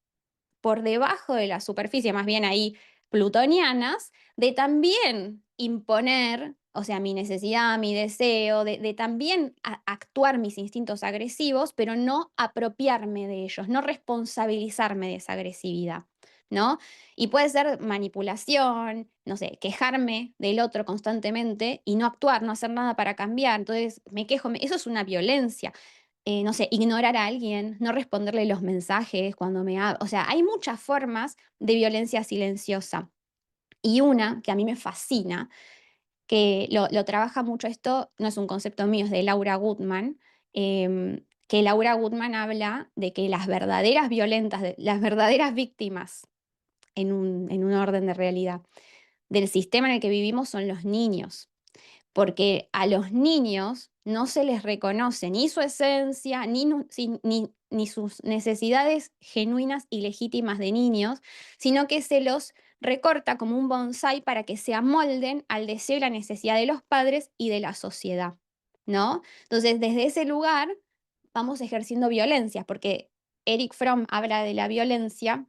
por debajo de la superficie, más bien ahí plutonianas, de también imponer, o sea, mi necesidad, mi deseo, de también actuar mis instintos agresivos, pero no apropiarme de ellos, no responsabilizarme de esa agresividad, ¿no? Y puede ser manipulación, no sé, quejarme del otro constantemente y no actuar, no hacer nada para cambiar. Entonces me quejo, eso es una violencia. No sé, ignorar a alguien, no responderle los mensajes cuando me habla. O sea, hay muchas formas de violencia silenciosa. Y una que a mí me fascina, que lo trabaja mucho esto, no es un concepto mío, es de Laura Goodman, que Laura Goodman habla de que las verdaderas violentas, las verdaderas víctimas en un orden de realidad del sistema en el que vivimos son los niños, porque a los niños no se les reconoce ni su esencia, ni sus necesidades genuinas y legítimas de niños, sino que se los recorta como un bonsái para que se amolden al deseo y la necesidad de los padres y de la sociedad, ¿no? Entonces, desde ese lugar vamos ejerciendo violencias, porque Eric Fromm habla de la violencia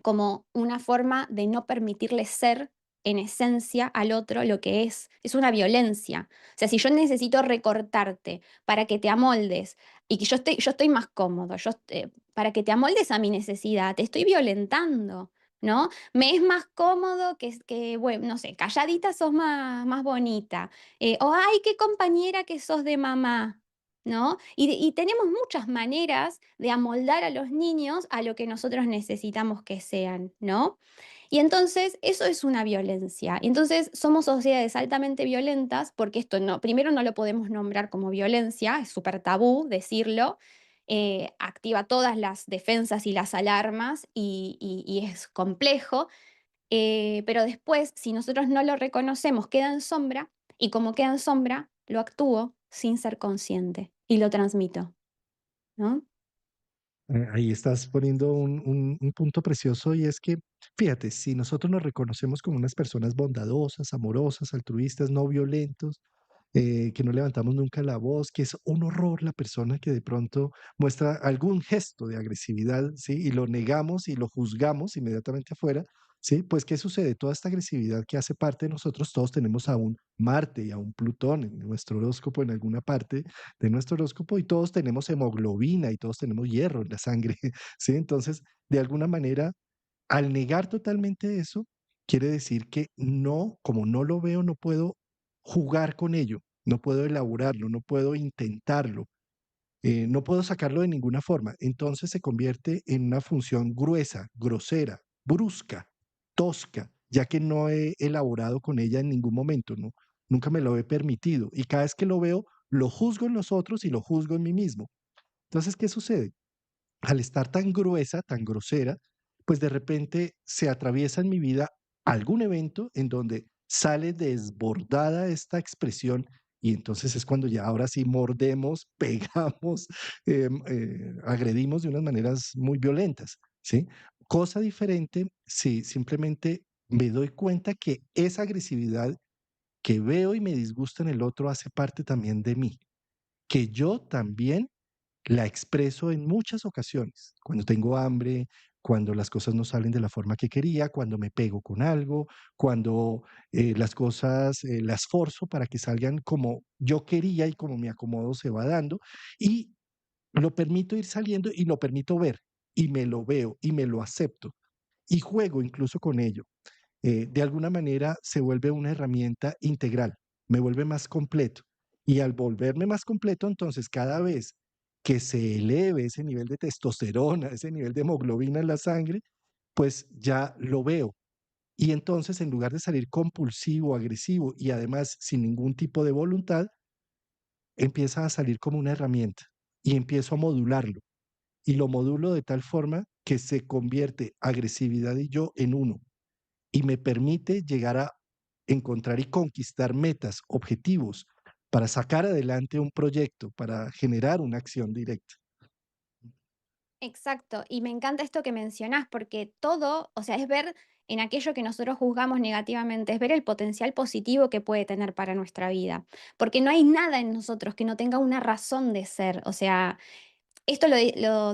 como una forma de no permitirle ser en esencia al otro lo que es una violencia. O sea, si yo necesito recortarte para que te amoldes y que yo estoy más cómodo, para que te amoldes a mi necesidad, te estoy violentando, ¿no? Me es más cómodo bueno, no sé, calladita sos más bonita, o ay, qué compañera que sos de mamá, ¿no? Y tenemos muchas maneras de amoldar a los niños a lo que nosotros necesitamos que sean, ¿no? Y entonces eso es una violencia. Y entonces somos sociedades altamente violentas porque esto no, primero no lo podemos nombrar como violencia, es súper tabú decirlo, activa todas las defensas y las alarmas y es complejo, pero después, si nosotros no lo reconocemos, queda en sombra y como queda en sombra, lo actúo sin ser consciente y lo transmito, ¿no? Ahí estás poniendo un punto precioso y es que, fíjate, si nosotros nos reconocemos como unas personas bondadosas, amorosas, altruistas, no violentos, que no levantamos nunca la voz, que es un horror la persona que de pronto muestra algún gesto de agresividad, ¿sí? Y lo negamos y lo juzgamos inmediatamente afuera, ¿sí? Pues, ¿qué sucede? Toda esta agresividad que hace parte de nosotros, todos tenemos a un Marte y a un Plutón en nuestro horóscopo, en alguna parte de nuestro horóscopo, y todos tenemos hemoglobina y todos tenemos hierro en la sangre, ¿sí? Entonces, de alguna manera, al negar totalmente eso, quiere decir que no, como no lo veo, no puedo jugar con ello, no puedo elaborarlo, no puedo intentarlo, no puedo sacarlo de ninguna forma. Entonces se convierte en una función gruesa, grosera, brusca, tosca, ya que no he elaborado con ella en ningún momento, ¿no? Nunca me lo he permitido. Y cada vez que lo veo, lo juzgo en los otros y lo juzgo en mí mismo. Entonces, ¿qué sucede? Al estar tan gruesa, tan grosera, pues de repente se atraviesa en mi vida algún evento en donde sale desbordada esta expresión y entonces es cuando ya ahora sí mordemos, pegamos, agredimos de unas maneras muy violentas, ¿sí? Cosa diferente si simplemente me doy cuenta que esa agresividad que veo y me disgusta en el otro hace parte también de mí, que yo también la expreso en muchas ocasiones, cuando tengo hambre, cuando las cosas no salen de la forma que quería, cuando me pego con algo, cuando las cosas las forzo para que salgan como yo quería y como mi acomodo se va dando, y lo permito ir saliendo y lo permito ver, y me lo veo y me lo acepto, y juego incluso con ello. De alguna manera se vuelve una herramienta integral, me vuelve más completo. Y al volverme más completo, entonces cada vez que se eleve ese nivel de testosterona, ese nivel de hemoglobina en la sangre, pues ya lo veo. Y entonces en lugar de salir compulsivo, agresivo y además sin ningún tipo de voluntad, empieza a salir como una herramienta y empiezo a modularlo. Y lo modulo de tal forma que se convierte agresividad y yo en uno y me permite llegar a encontrar y conquistar metas, objetivos, para sacar adelante un proyecto, para generar una acción directa. Exacto, y me encanta esto que mencionás, porque todo, o sea, es ver en aquello que nosotros juzgamos negativamente, es ver el potencial positivo que puede tener para nuestra vida, porque no hay nada en nosotros que no tenga una razón de ser, o sea, esto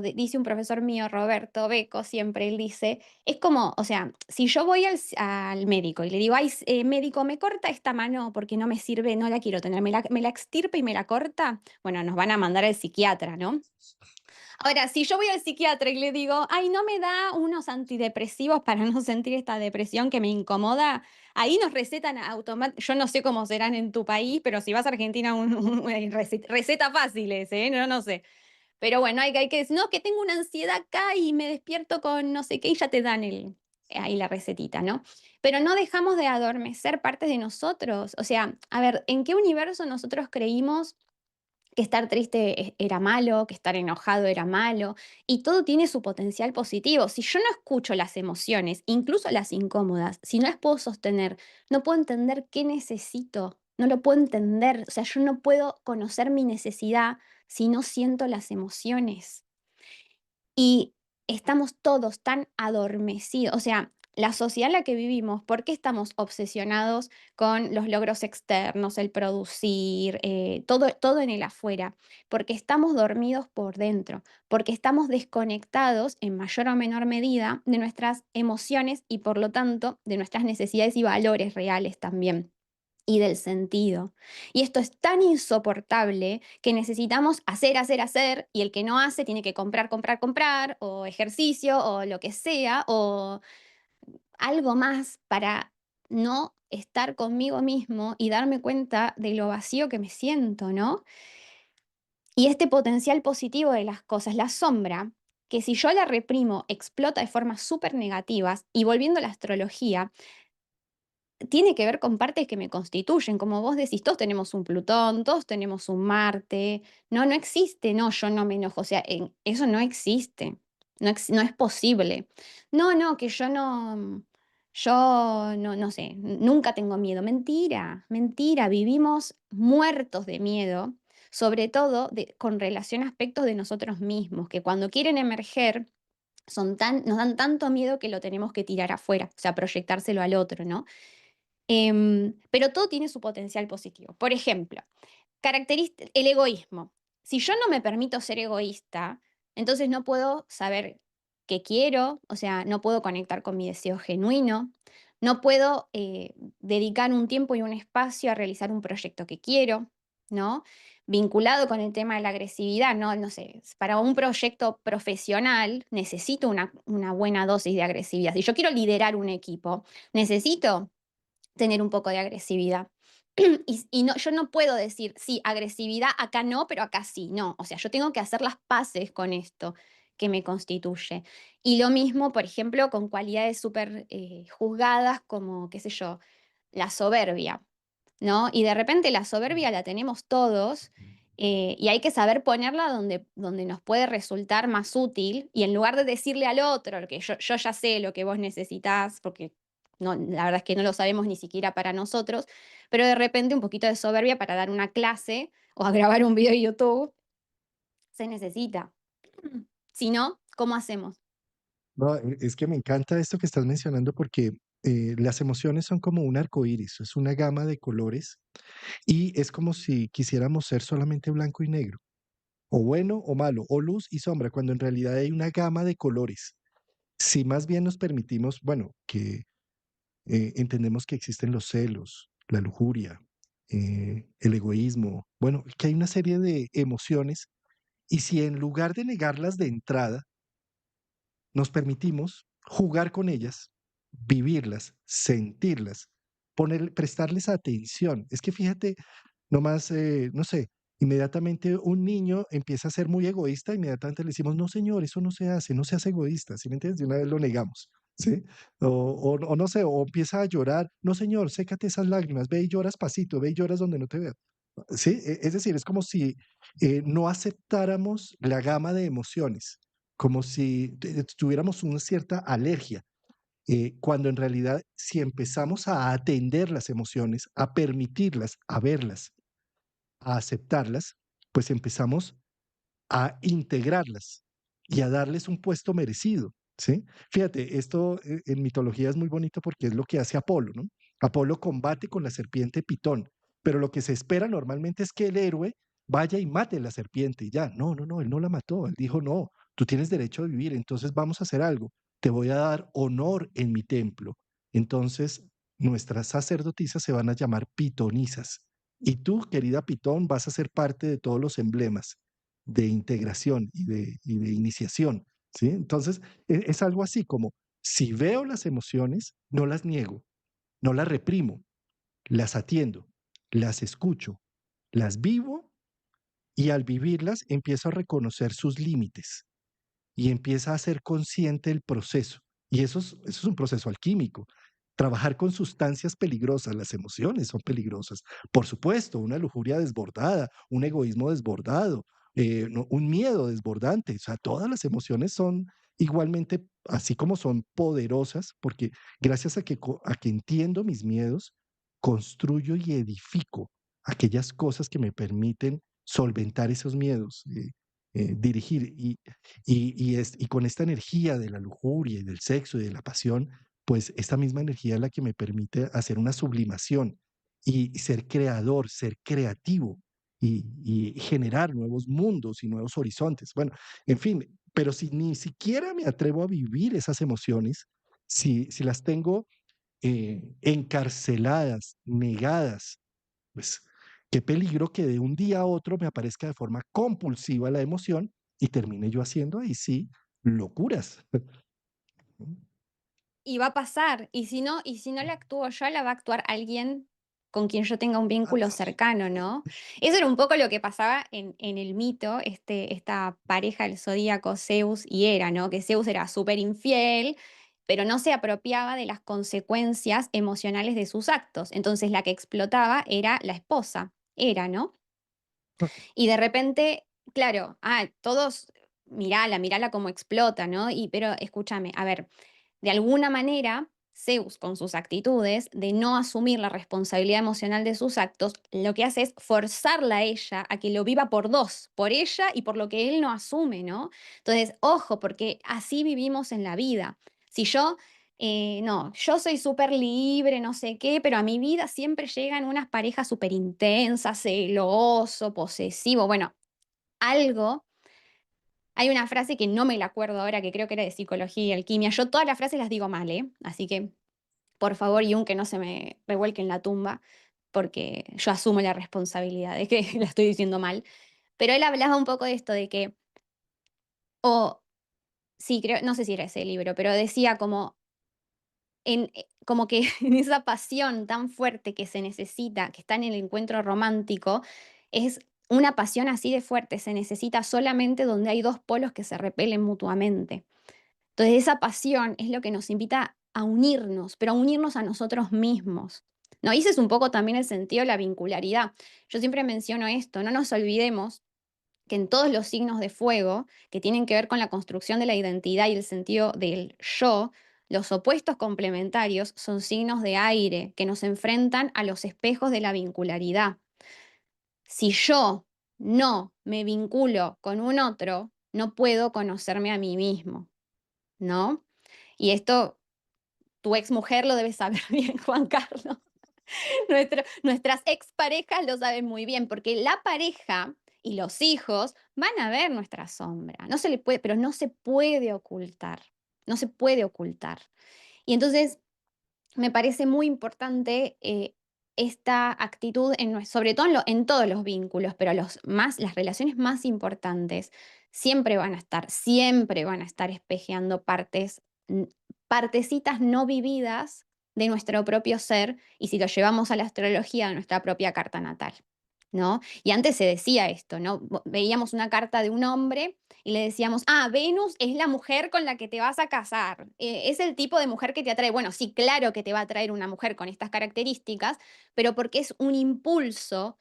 dice un profesor mío, Roberto Beco, siempre él dice, es como, o sea, si yo voy al médico y le digo, ay, médico, me corta esta mano porque no me sirve, no la quiero tener, me la extirpa y me la corta, bueno, nos van a mandar al psiquiatra, ¿no? Ahora, si yo voy al psiquiatra y le digo, ay, no me da unos antidepresivos para no sentir esta depresión que me incomoda, ahí nos recetan automáticamente, yo no sé cómo serán en tu país, pero si vas a Argentina, receta fáciles, ¿eh? No, no sé. Pero bueno, hay que decir, no, que tengo una ansiedad acá y me despierto con no sé qué y ya te dan ahí la recetita, ¿no? Pero no dejamos de adormecer partes de nosotros. O sea, a ver, ¿en qué universo nosotros creímos que estar triste era malo, que estar enojado era malo, y todo tiene su potencial positivo. Si yo no escucho las emociones, incluso las incómodas, si no las puedo sostener, no puedo entender qué necesito, no lo puedo entender, o sea, yo no puedo conocer mi necesidad si no siento las emociones. Y estamos todos tan adormecidos, o sea, la sociedad en la que vivimos, ¿por qué estamos obsesionados con los logros externos, el producir, todo en el afuera? Porque estamos dormidos por dentro, porque estamos desconectados en mayor o menor medida de nuestras emociones y por lo tanto de nuestras necesidades y valores reales también y del sentido. Y esto es tan insoportable que necesitamos hacer, hacer, hacer, y el que no hace tiene que comprar, comprar, comprar, o ejercicio, o lo que sea, o algo más para no estar conmigo mismo y darme cuenta de lo vacío que me siento, ¿no? Y este potencial positivo de las cosas, la sombra, que si yo la reprimo, explota de formas súper negativas, y volviendo a la astrología, tiene que ver con partes que me constituyen, como vos decís, todos tenemos un Plutón, todos tenemos un Marte, no existe, no, yo no me enojo, o sea, eso no existe, no es posible. No, no, que yo no sé, nunca tengo miedo, mentira, mentira, vivimos muertos de miedo, sobre todo con relación a aspectos de nosotros mismos, que cuando quieren emerger nos dan tanto miedo que lo tenemos que tirar afuera, o sea, proyectárselo al otro, ¿no? Pero todo tiene su potencial positivo. Por ejemplo, el egoísmo. Si yo no me permito ser egoísta, entonces no puedo saber qué quiero, o sea, no puedo conectar con mi deseo genuino, no puedo dedicar un tiempo y un espacio a realizar un proyecto que quiero, ¿no? Vinculado con el tema de la agresividad, ¿no? No sé, para un proyecto profesional necesito una buena dosis de agresividad. Si yo quiero liderar un equipo, necesito tener un poco de agresividad. Y no, yo no puedo decir, sí, agresividad acá no, pero acá sí. No, o sea, yo tengo que hacer las paces con esto que me constituye. Y lo mismo, por ejemplo, con cualidades súper juzgadas como, qué sé yo, la soberbia, ¿no? Y de repente la soberbia la tenemos todos, y hay que saber ponerla donde nos puede resultar más útil y en lugar de decirle al otro que yo ya sé lo que vos necesitas, porque no, la verdad es que no lo sabemos ni siquiera para nosotros, pero de repente un poquito de soberbia para dar una clase o a grabar un video de YouTube se necesita. Si no, ¿cómo hacemos? No, es que me encanta esto que estás mencionando porque las emociones son como un arco iris, es una gama de colores y es como si quisiéramos ser solamente blanco y negro, o bueno o malo, o luz y sombra, cuando en realidad hay una gama de colores. Si más bien nos permitimos, bueno, que entendemos que existen los celos, la lujuria, el egoísmo, bueno, que hay una serie de emociones y si en lugar de negarlas de entrada, nos permitimos jugar con ellas, vivirlas, sentirlas, prestarles atención. Es que fíjate, nomás, no sé, inmediatamente un niño empieza a ser muy egoísta, inmediatamente le decimos, no señor, eso no se hace, no seas egoísta, ¿sí me entiendes? De una vez lo negamos, ¿sí? O no sé, o empieza a llorar, no señor, sécate esas lágrimas, ve y lloras pasito, ve y lloras donde no te vean. ¿Sí? Es decir, es como si no aceptáramos la gama de emociones, como si tuviéramos una cierta alergia, cuando en realidad si empezamos a atender las emociones, a permitirlas, a verlas, a aceptarlas, pues empezamos a integrarlas y a darles un puesto merecido, ¿sí? Fíjate, esto en mitología es muy bonito porque es lo que hace Apolo, ¿no? Apolo combate con la serpiente Pitón, pero lo que se espera normalmente es que el héroe vaya y mate a la serpiente y ya. No, no, no, él no la mató, él dijo, no, tú tienes derecho a vivir, entonces vamos a hacer algo, te voy a dar honor en mi templo. Entonces, nuestras sacerdotisas se van a llamar pitonisas. Y tú, querida Pitón, vas a ser parte de todos los emblemas de integración y de iniciación, ¿sí? Entonces, es algo así como, si veo las emociones, no las niego, no las reprimo, las atiendo, las escucho, las vivo y al vivirlas empiezo a reconocer sus límites y empieza a ser consciente del proceso. Y eso es un proceso alquímico. trabajar con sustancias peligrosas, las emociones son peligrosas. Por supuesto, una lujuria desbordada, un egoísmo desbordado, un miedo desbordante, o sea, todas las emociones son igualmente, así como son poderosas, porque gracias a que entiendo mis miedos, construyo y edifico aquellas cosas que me permiten solventar esos miedos, dirigir. Y con esta energía de la lujuria y del sexo y de la pasión, pues esta misma energía es la que me permite hacer una sublimación y ser creador, ser creativo y generar nuevos mundos y nuevos horizontes. Bueno, en fin, pero si ni siquiera me atrevo a vivir esas emociones, si las tengo encarceladas, negadas, pues qué peligro que de un día a otro me aparezca de forma compulsiva la emoción y termine yo haciendo ahí sí locuras. Y va a pasar, y si no la actúo yo, la va a actuar alguien con quien yo tenga un vínculo cercano, ¿no? Eso era un poco lo que pasaba en el mito, esta pareja del zodíaco, Zeus y Hera, ¿no? Que Zeus era súper infiel, pero no se apropiaba de las consecuencias emocionales de sus actos. Entonces la que explotaba era la esposa, Hera, ¿no? Y de repente, claro, todos, mirala, mirala cómo explota, ¿no? Pero escúchame, a ver, de alguna manera, Zeus, con sus actitudes de no asumir la responsabilidad emocional de sus actos, lo que hace es forzarla a ella a que lo viva por dos, por ella y por lo que él no asume, ¿no? Entonces, ojo, porque así vivimos en la vida. Si yo, no, yo soy súper libre, no sé qué, pero a mi vida siempre llegan unas parejas súper intensas, celoso, posesivo, bueno, algo. Hay una frase que no me la acuerdo ahora, que creo que era de psicología y alquimia. Yo todas las frases las digo mal, ¿eh? Así que, por favor, Jung, que no se me revuelque en la tumba, porque yo asumo la responsabilidad de que la estoy diciendo mal. Pero él hablaba un poco de esto, de que, o sí, creo, no sé si era ese libro, pero decía como que en esa pasión tan fuerte que se necesita, que está en el encuentro romántico, es una pasión así de fuerte, se necesita solamente donde hay dos polos que se repelen mutuamente. Entonces, esa pasión es lo que nos invita a unirnos, pero a unirnos a nosotros mismos. ¿No? Y ese es un poco también el sentido de la vincularidad. Yo siempre menciono esto, no nos olvidemos que en todos los signos de fuego, que tienen que ver con la construcción de la identidad y el sentido del yo, los opuestos complementarios son signos de aire que nos enfrentan a los espejos de la vincularidad. Si yo no me vinculo con un otro, no puedo conocerme a mí mismo, ¿no? Y esto tu ex mujer lo debe saber bien, Juan Carlos. Nuestras exparejas lo saben muy bien, porque la pareja y los hijos van a ver nuestra sombra. No se le puede, pero no se puede ocultar. No se puede ocultar. Y entonces me parece muy importante esta actitud, sobre todo en todos los vínculos, pero las relaciones más importantes siempre van a estar espejeando partecitas no vividas de nuestro propio ser y si lo llevamos a la astrología, a nuestra propia carta natal. ¿No? Y antes se decía esto, ¿no? Veíamos una carta de un hombre y le decíamos, Venus es la mujer con la que te vas a casar, es el tipo de mujer que te atrae. Bueno, sí, claro que te va a atraer una mujer con estas características, pero porque es un impulso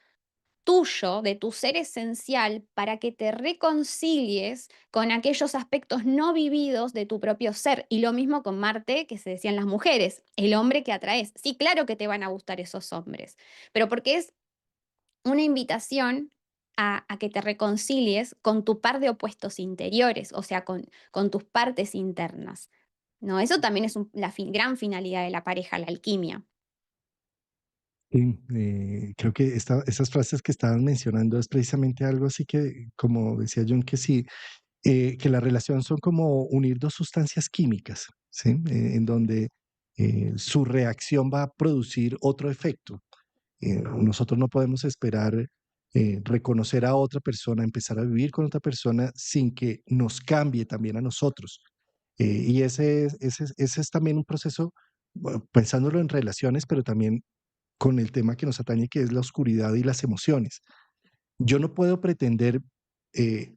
tuyo, de tu ser esencial, para que te reconcilies con aquellos aspectos no vividos de tu propio ser. Y lo mismo con Marte, que se decían las mujeres, el hombre que atraes. Sí, claro que te van a gustar esos hombres, pero porque es una invitación a que te reconcilies con tu par de opuestos interiores, o sea, con tus partes internas. ¿No? Eso también es gran finalidad de la pareja, la alquimia. Sí, creo que esas frases que estaban mencionando es precisamente algo así que, como decía John, que sí, que la relación son como unir dos sustancias químicas, ¿sí? En donde su reacción va a producir otro efecto. Nosotros no podemos esperar reconocer a otra persona, empezar a vivir con otra persona sin que nos cambie también a nosotros. Y ese es también un proceso, bueno, pensándolo en relaciones, pero también con el tema que nos atañe, que es la oscuridad y las emociones. Yo no puedo pretender eh,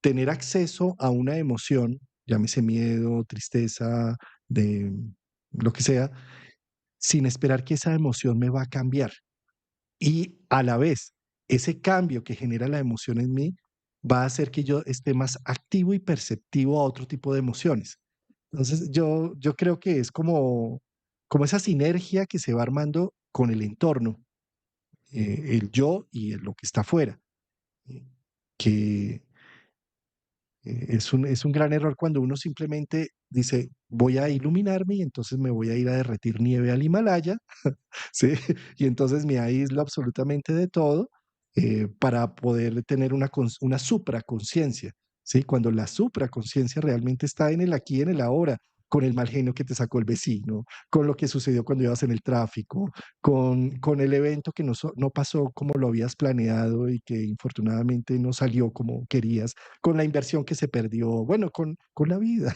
tener acceso a una emoción, llámese miedo, tristeza, de lo que sea, sin esperar que esa emoción me va a cambiar. Y a la vez, ese cambio que genera la emoción en mí va a hacer que yo esté más activo y perceptivo a otro tipo de emociones. Entonces, yo creo que es como esa sinergia que se va armando con el entorno, el yo y lo que está afuera, eh, que es un gran error cuando uno simplemente dice, voy a iluminarme y entonces me voy a ir a derretir nieve al Himalaya. ¿Sí? Y entonces me aíslo absolutamente de todo para poder tener una supraconciencia, ¿sí? Cuando la supraconciencia realmente está en el aquí y en el ahora, con el mal genio que te sacó el vecino, con lo que sucedió cuando ibas en el tráfico, con el evento que no pasó como lo habías planeado y que infortunadamente no salió como querías, con la inversión que se perdió, bueno, con la vida.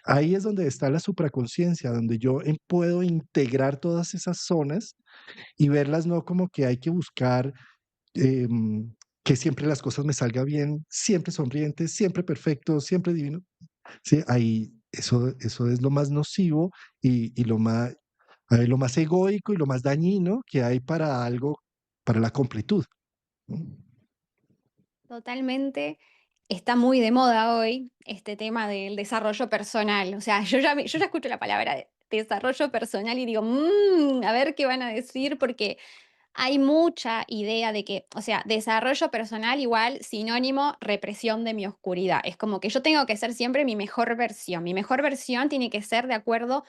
Ahí es donde está la supraconciencia, donde yo puedo integrar todas esas zonas y verlas no como que hay que buscar que siempre las cosas me salgan bien, siempre sonriente, siempre perfecto, siempre divino. Sí, ahí eso es lo más nocivo y lo más egoico y lo más dañino que hay para algo, para la completud. ¿No? Totalmente. Está muy de moda hoy este tema del desarrollo personal. O sea, yo ya escucho la palabra desarrollo personal y digo, a ver qué van a decir, porque hay mucha idea de que, o sea, desarrollo personal igual sinónimo represión de mi oscuridad. Es como que yo tengo que ser siempre mi mejor versión. Mi mejor versión tiene que ser de acuerdo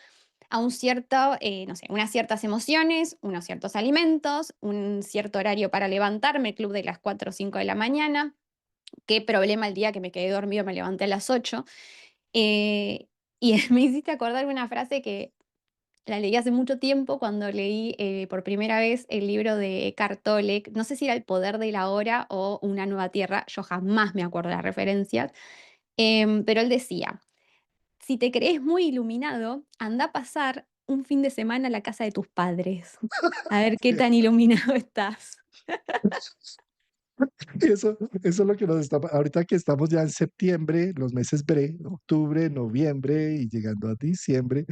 a un cierto, no sé, unas ciertas emociones, unos ciertos alimentos, un cierto horario para levantarme, club de las 4 o 5 de la mañana. Qué problema el día que me quedé dormido, me levanté a las 8. Eh, y me hiciste acordar una frase que la leí hace mucho tiempo cuando leí por primera vez el libro de Eckhart Tolle. No sé si era El poder de la hora o Una nueva tierra, yo jamás me acuerdo las referencias. Pero él decía, si te crees muy iluminado, anda a pasar un fin de semana a la casa de tus padres. A ver qué tan iluminado estás. Eso es lo que nos está, ahorita que estamos ya en septiembre, los meses octubre, noviembre y llegando a diciembre,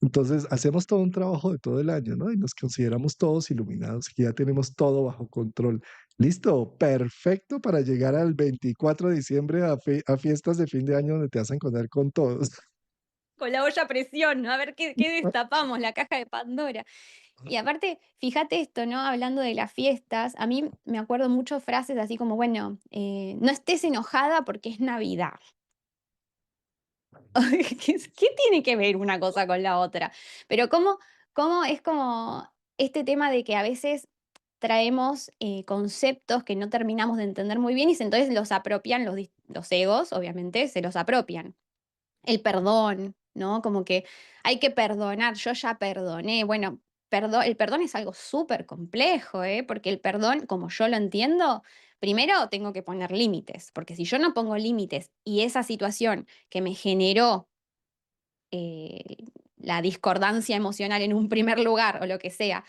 entonces hacemos todo un trabajo de todo el año, ¿no? Y nos consideramos todos iluminados, que ya tenemos todo bajo control. Listo, perfecto para llegar al 24 de diciembre a fiestas de fin de año donde te vas a encontrar con todos. Con la olla a presión, a ver qué destapamos, la caja de Pandora. Y aparte, fíjate esto, ¿no? Hablando de las fiestas, a mí me acuerdo mucho frases así como, bueno, no estés enojada porque es Navidad. ¿Qué tiene que ver una cosa con la otra? Pero cómo es como este tema de que a veces traemos conceptos que no terminamos de entender muy bien y entonces los apropian los egos, obviamente, se los apropian. El perdón, ¿no? Como que hay que perdonar, yo ya perdoné. Bueno, el perdón es algo súper complejo, ¿eh? Porque el perdón, como yo lo entiendo, primero tengo que poner límites, porque si yo no pongo límites y esa situación que me generó eh, la discordancia emocional en un primer lugar o lo que sea,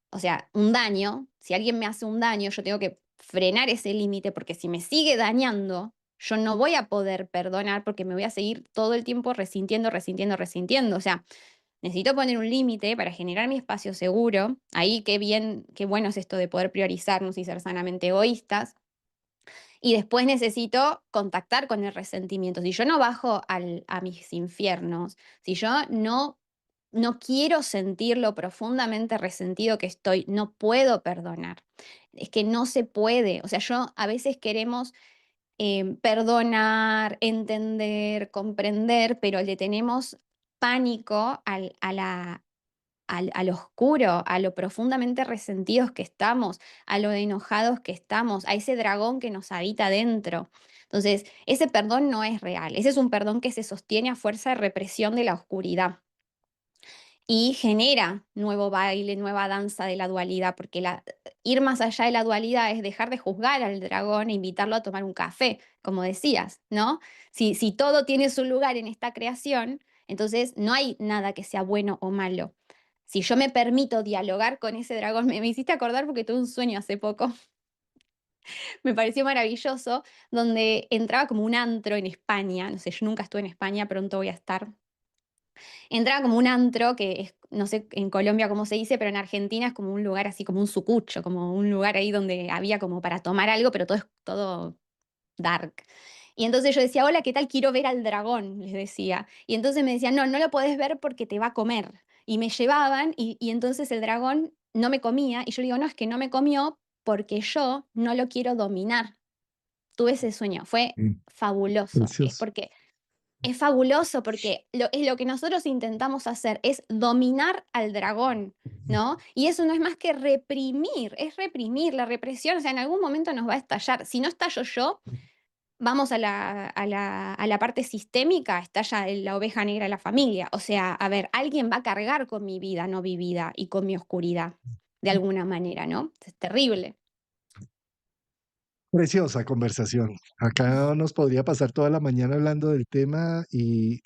o sea, un daño, si alguien me hace un daño, yo tengo que frenar ese límite porque si me sigue dañando, yo no voy a poder perdonar porque me voy a seguir todo el tiempo resintiendo, resintiendo, resintiendo. O sea, necesito poner un límite para generar mi espacio seguro. Ahí qué bien, qué bueno es esto de poder priorizarnos y ser sanamente egoístas. Y después necesito contactar con el resentimiento. Si yo no bajo a mis infiernos, si yo no quiero sentir lo profundamente resentido que estoy, no puedo perdonar. Es que no se puede. O sea, yo a veces queremos perdonar, entender, comprender, pero le tenemos pánico al oscuro, a lo profundamente resentidos que estamos, a lo enojados que estamos, a ese dragón que nos habita dentro. Entonces, ese perdón no es real, ese es un perdón que se sostiene a fuerza de represión de la oscuridad y genera nuevo baile, nueva danza de la dualidad, porque ir más allá de la dualidad es dejar de juzgar al dragón e invitarlo a tomar un café, como decías, ¿no? Si todo tiene su lugar en esta creación, entonces no hay nada que sea bueno o malo. Si yo me permito dialogar con ese dragón, me hiciste acordar porque tuve un sueño hace poco, me pareció maravilloso, donde entraba como un antro en España, no sé, yo nunca estuve en España, pronto voy a estar, Entraba como un antro, que es, no sé en Colombia cómo se dice, pero en Argentina es como un lugar así, como un sucucho, como un lugar ahí donde había como para tomar algo, pero todo es todo dark. Y entonces yo decía: "Hola, ¿qué tal? Quiero ver al dragón", les decía. Y entonces me decían: "No, no lo podés ver porque te va a comer". Y me llevaban y entonces el dragón no me comía, y yo le digo: "No, es que no me comió porque yo no lo quiero dominar". Tuve ese sueño, fue Mm, fabuloso, precioso. porque es fabuloso, porque es lo que nosotros intentamos hacer, es dominar al dragón, ¿no? Y eso no es más que reprimir, es reprimir, la represión, o sea, en algún momento nos va a estallar. Si no estallo yo, vamos a la parte sistémica, estalla la oveja negra de la familia. O sea, a ver, alguien va a cargar con mi vida no vivida y con mi oscuridad, de alguna manera, ¿no? Es terrible. Preciosa conversación. Acá nos podría pasar toda la mañana hablando del tema y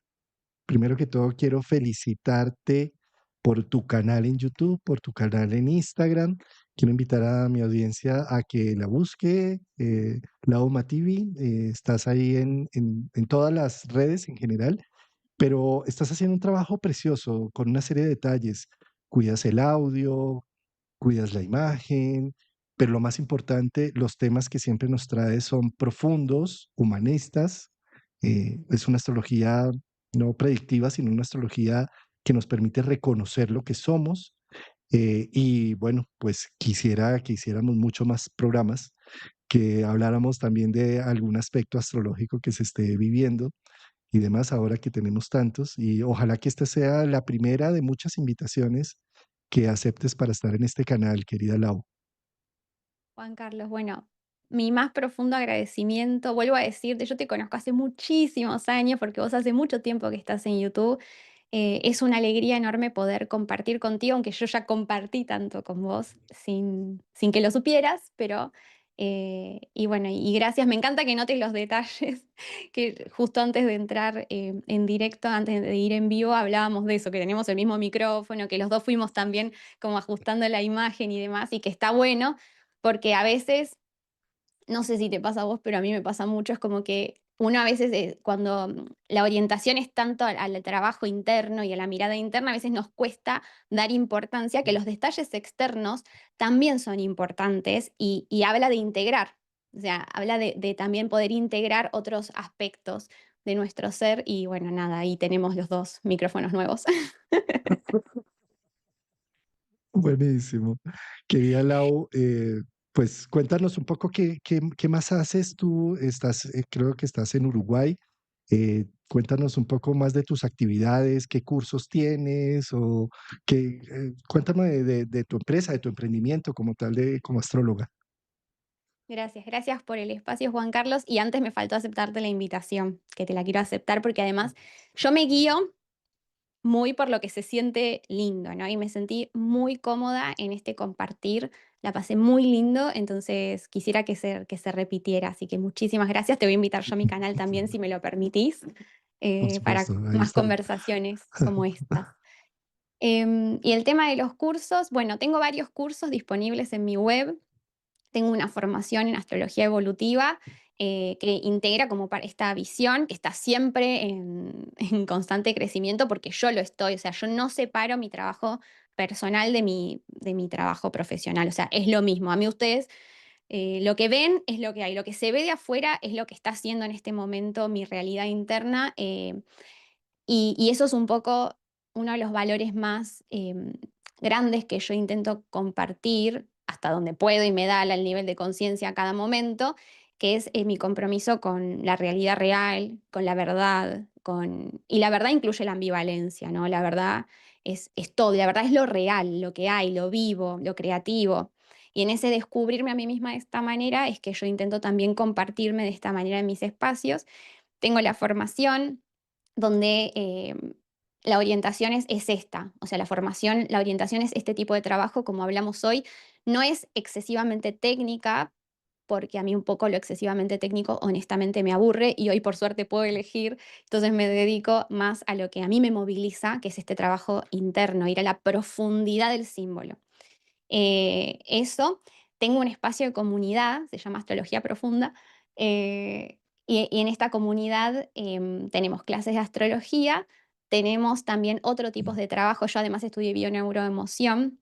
primero que todo quiero felicitarte por tu canal en YouTube, por tu canal en Instagram. Quiero invitar a mi audiencia a que la busque, Laoma TV. Estás ahí en todas las redes en general, pero estás haciendo un trabajo precioso con una serie de detalles. Cuidas el audio, cuidas la imagen, pero lo más importante, los temas que siempre nos traes son profundos, humanistas. Es una astrología no predictiva, sino una astrología que nos permite reconocer lo que somos. Y bueno, pues quisiera que hiciéramos mucho más programas, que habláramos también de algún aspecto astrológico que se esté viviendo y demás, ahora que tenemos tantos. Y ojalá que esta sea la primera de muchas invitaciones que aceptes para estar en este canal, querida Lau. Juan Carlos, bueno, mi más profundo agradecimiento. Vuelvo a decirte, yo te conozco hace muchísimos años, porque vos hace mucho tiempo que estás en YouTube. Es una alegría enorme poder compartir contigo, aunque yo ya compartí tanto con vos sin que lo supieras, pero, y bueno, y gracias, me encanta que notes los detalles, que justo antes de entrar en directo, antes de ir en vivo, hablábamos de eso, que tenemos el mismo micrófono, que los dos fuimos también como ajustando la imagen y demás, y que está bueno, porque a veces no sé si te pasa a vos, pero a mí me pasa mucho, es como que uno a veces, cuando la orientación es tanto al trabajo interno y a la mirada interna, a veces nos cuesta dar importancia que los detalles externos también son importantes y habla de integrar, o sea, habla de también poder integrar otros aspectos de nuestro ser y bueno, nada, ahí tenemos los dos micrófonos nuevos. Buenísimo. Querida Lau, pues cuéntanos un poco qué más haces tú. Estás, creo que estás en Uruguay. Cuéntanos un poco más de tus actividades, qué cursos tienes o cuéntame de tu empresa, de tu emprendimiento como tal, como astróloga. Gracias, gracias por el espacio, Juan Carlos. Y antes me faltó aceptarte la invitación, que te la quiero aceptar porque además yo me guío muy por lo que se siente lindo, ¿no? Y me sentí muy cómoda en este compartir, la pasé muy lindo, entonces quisiera que se repitiera. Así que muchísimas gracias. Te voy a invitar yo a mi canal también, si me lo permitís, Por para supuesto, ahí más estaré. conversaciones como estas. Y el tema de los cursos, bueno, tengo varios cursos disponibles en mi web. Tengo una formación en astrología evolutiva que integra como esta visión que está siempre en constante crecimiento porque yo lo estoy, o sea, yo no separo mi trabajo personal de mi trabajo profesional, o sea, es lo mismo. A mí ustedes lo que ven es lo que hay, lo que se ve de afuera es lo que está haciendo en este momento mi realidad interna. Y eso es un poco uno de los valores más grandes que yo intento compartir hasta donde puedo y me da el nivel de conciencia a cada momento, que es mi compromiso con la realidad real, con la verdad, y la verdad incluye la ambivalencia, ¿no? La verdad es todo, y la verdad es lo real, lo que hay, lo vivo, lo creativo. Y en ese descubrirme a mí misma de esta manera es que yo intento también compartirme de esta manera en mis espacios. Tengo la formación donde la orientación es esta, o sea, la orientación es este tipo de trabajo, como hablamos hoy, no es excesivamente técnica, porque a mí un poco lo excesivamente técnico honestamente me aburre y hoy por suerte puedo elegir, entonces me dedico más a lo que a mí me moviliza, que es este trabajo interno, ir a la profundidad del símbolo. Eso, tengo un espacio de comunidad, se llama Astrología Profunda, y en esta comunidad tenemos clases de astrología, tenemos también otro tipo de trabajo. Yo además estudié bioneuroemoción,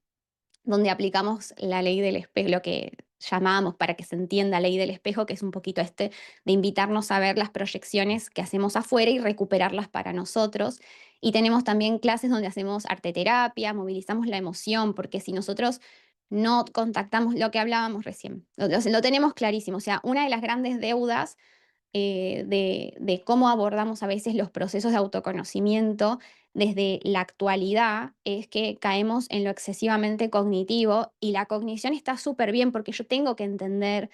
donde aplicamos la ley del espejo, lo que llamábamos para que se entienda ley del espejo, que es un poquito de invitarnos a ver las proyecciones que hacemos afuera y recuperarlas para nosotros. Y tenemos también clases donde hacemos arteterapia, movilizamos la emoción, porque si nosotros no contactamos lo que hablábamos recién, lo tenemos clarísimo. O sea, una de las grandes deudas de cómo abordamos a veces los procesos de autoconocimiento desde la actualidad es que caemos en lo excesivamente cognitivo y la cognición está súper bien porque yo tengo que entender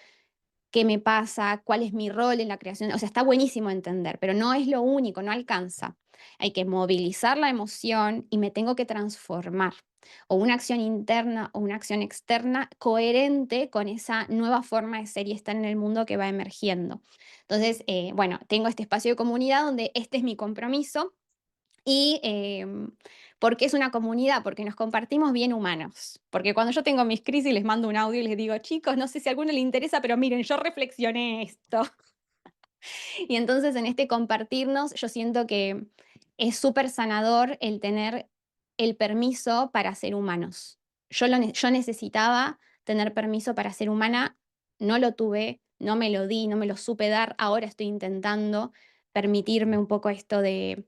qué me pasa, cuál es mi rol en la creación. O sea, está buenísimo entender, pero no es lo único, no alcanza. Hay que movilizar la emoción y me tengo que transformar. O una acción interna o una acción externa coherente con esa nueva forma de ser y estar en el mundo que va emergiendo. Entonces, bueno, tengo este espacio de comunidad donde este es mi compromiso y, ¿por qué es una comunidad? Porque nos compartimos bien humanos. Porque cuando yo tengo mis crisis, les mando un audio y les digo: "Chicos, no sé si a alguno le interesa, pero miren, yo reflexioné esto". Y entonces, en este compartirnos, yo siento que es súper sanador el tener el permiso para ser humanos. Yo necesitaba tener permiso para ser humana, no lo tuve, no me lo di, no me lo supe dar, ahora estoy intentando permitirme un poco esto de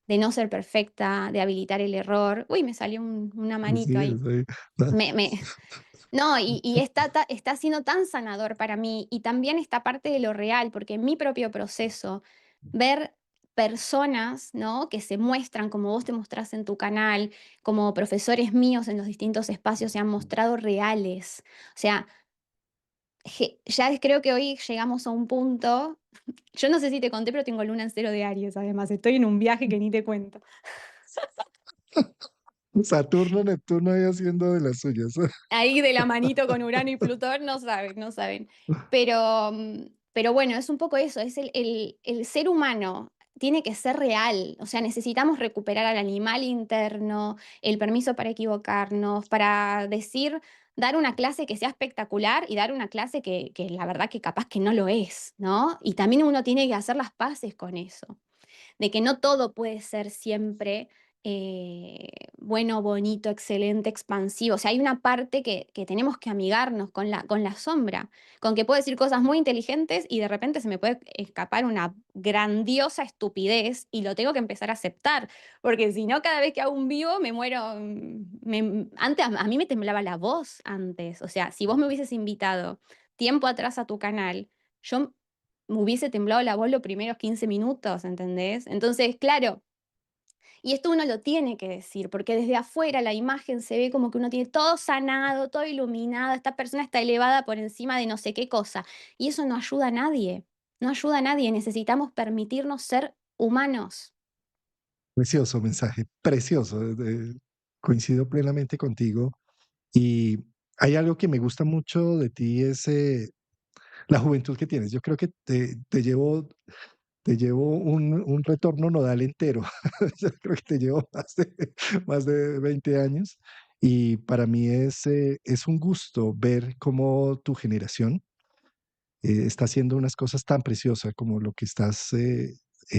no ser perfecta, de habilitar el error. Uy, me salió una Sí, manito ahí. sí. Ah, Me no, y está siendo tan sanador para mí, y también esta parte de lo real, porque en mi propio proceso, ver personas, ¿no?, que se muestran como vos te mostrás en tu canal, como profesores míos en los distintos espacios se han mostrado reales. O sea, ya creo que hoy llegamos a un punto, yo no sé si te conté, pero tengo luna en cero de Aries, además, estoy en un viaje que ni te cuento. Saturno, Neptuno ahí haciendo de las suyas. Ahí de la manito con Urano y Plutón, no saben, no saben. Pero bueno, es un poco eso, es el ser humano tiene que ser real, o sea, necesitamos recuperar al animal interno, el permiso para equivocarnos, para decir, dar una clase que sea espectacular y dar una clase que la verdad que capaz que no lo es, ¿no? Y también uno tiene que hacer las paces con eso, de que no todo puede ser siempre bueno, bonito, excelente, expansivo. O sea, hay una parte que tenemos que amigarnos con la sombra, con que puedo decir cosas muy inteligentes y de repente se me puede escapar una grandiosa estupidez y lo tengo que empezar a aceptar, porque si no, cada vez que hago un vivo me muero. Antes a mí me temblaba la voz antes. O sea, si vos me hubieses invitado tiempo atrás a tu canal, yo me hubiese temblado la voz los primeros 15 minutos, ¿entendés? Entonces, claro, y esto uno lo tiene que decir, porque desde afuera la imagen se ve como que uno tiene todo sanado, todo iluminado, esta persona está elevada por encima de no sé qué cosa. Y eso no ayuda a nadie, no ayuda a nadie. Necesitamos permitirnos ser humanos. Precioso mensaje, precioso. Coincido plenamente contigo. Y hay algo que me gusta mucho de ti, es la juventud que tienes. Yo creo que te llevo un retorno nodal entero. Yo creo que te llevo más de 20 años. Y para mí es un gusto ver cómo tu generación está haciendo unas cosas tan preciosas como lo que estás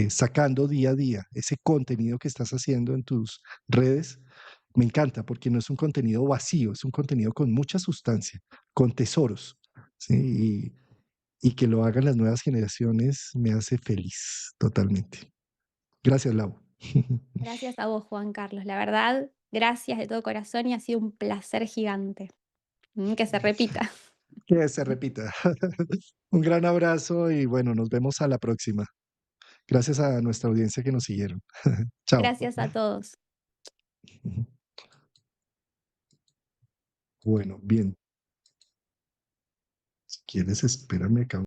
sacando día a día, ese contenido que estás haciendo en tus redes. Me encanta porque no es un contenido vacío, es un contenido con mucha sustancia, con tesoros, ¿sí? Y que lo hagan las nuevas generaciones me hace feliz totalmente. Gracias, Lau. Gracias a vos, Juan Carlos. La verdad, gracias de todo corazón y ha sido un placer gigante. Que se repita. Que se repita. Un gran abrazo y bueno, nos vemos a la próxima. Gracias a nuestra audiencia que nos siguieron. Chao. Gracias a todos. Bueno, bien. Si quieres, espérame acá.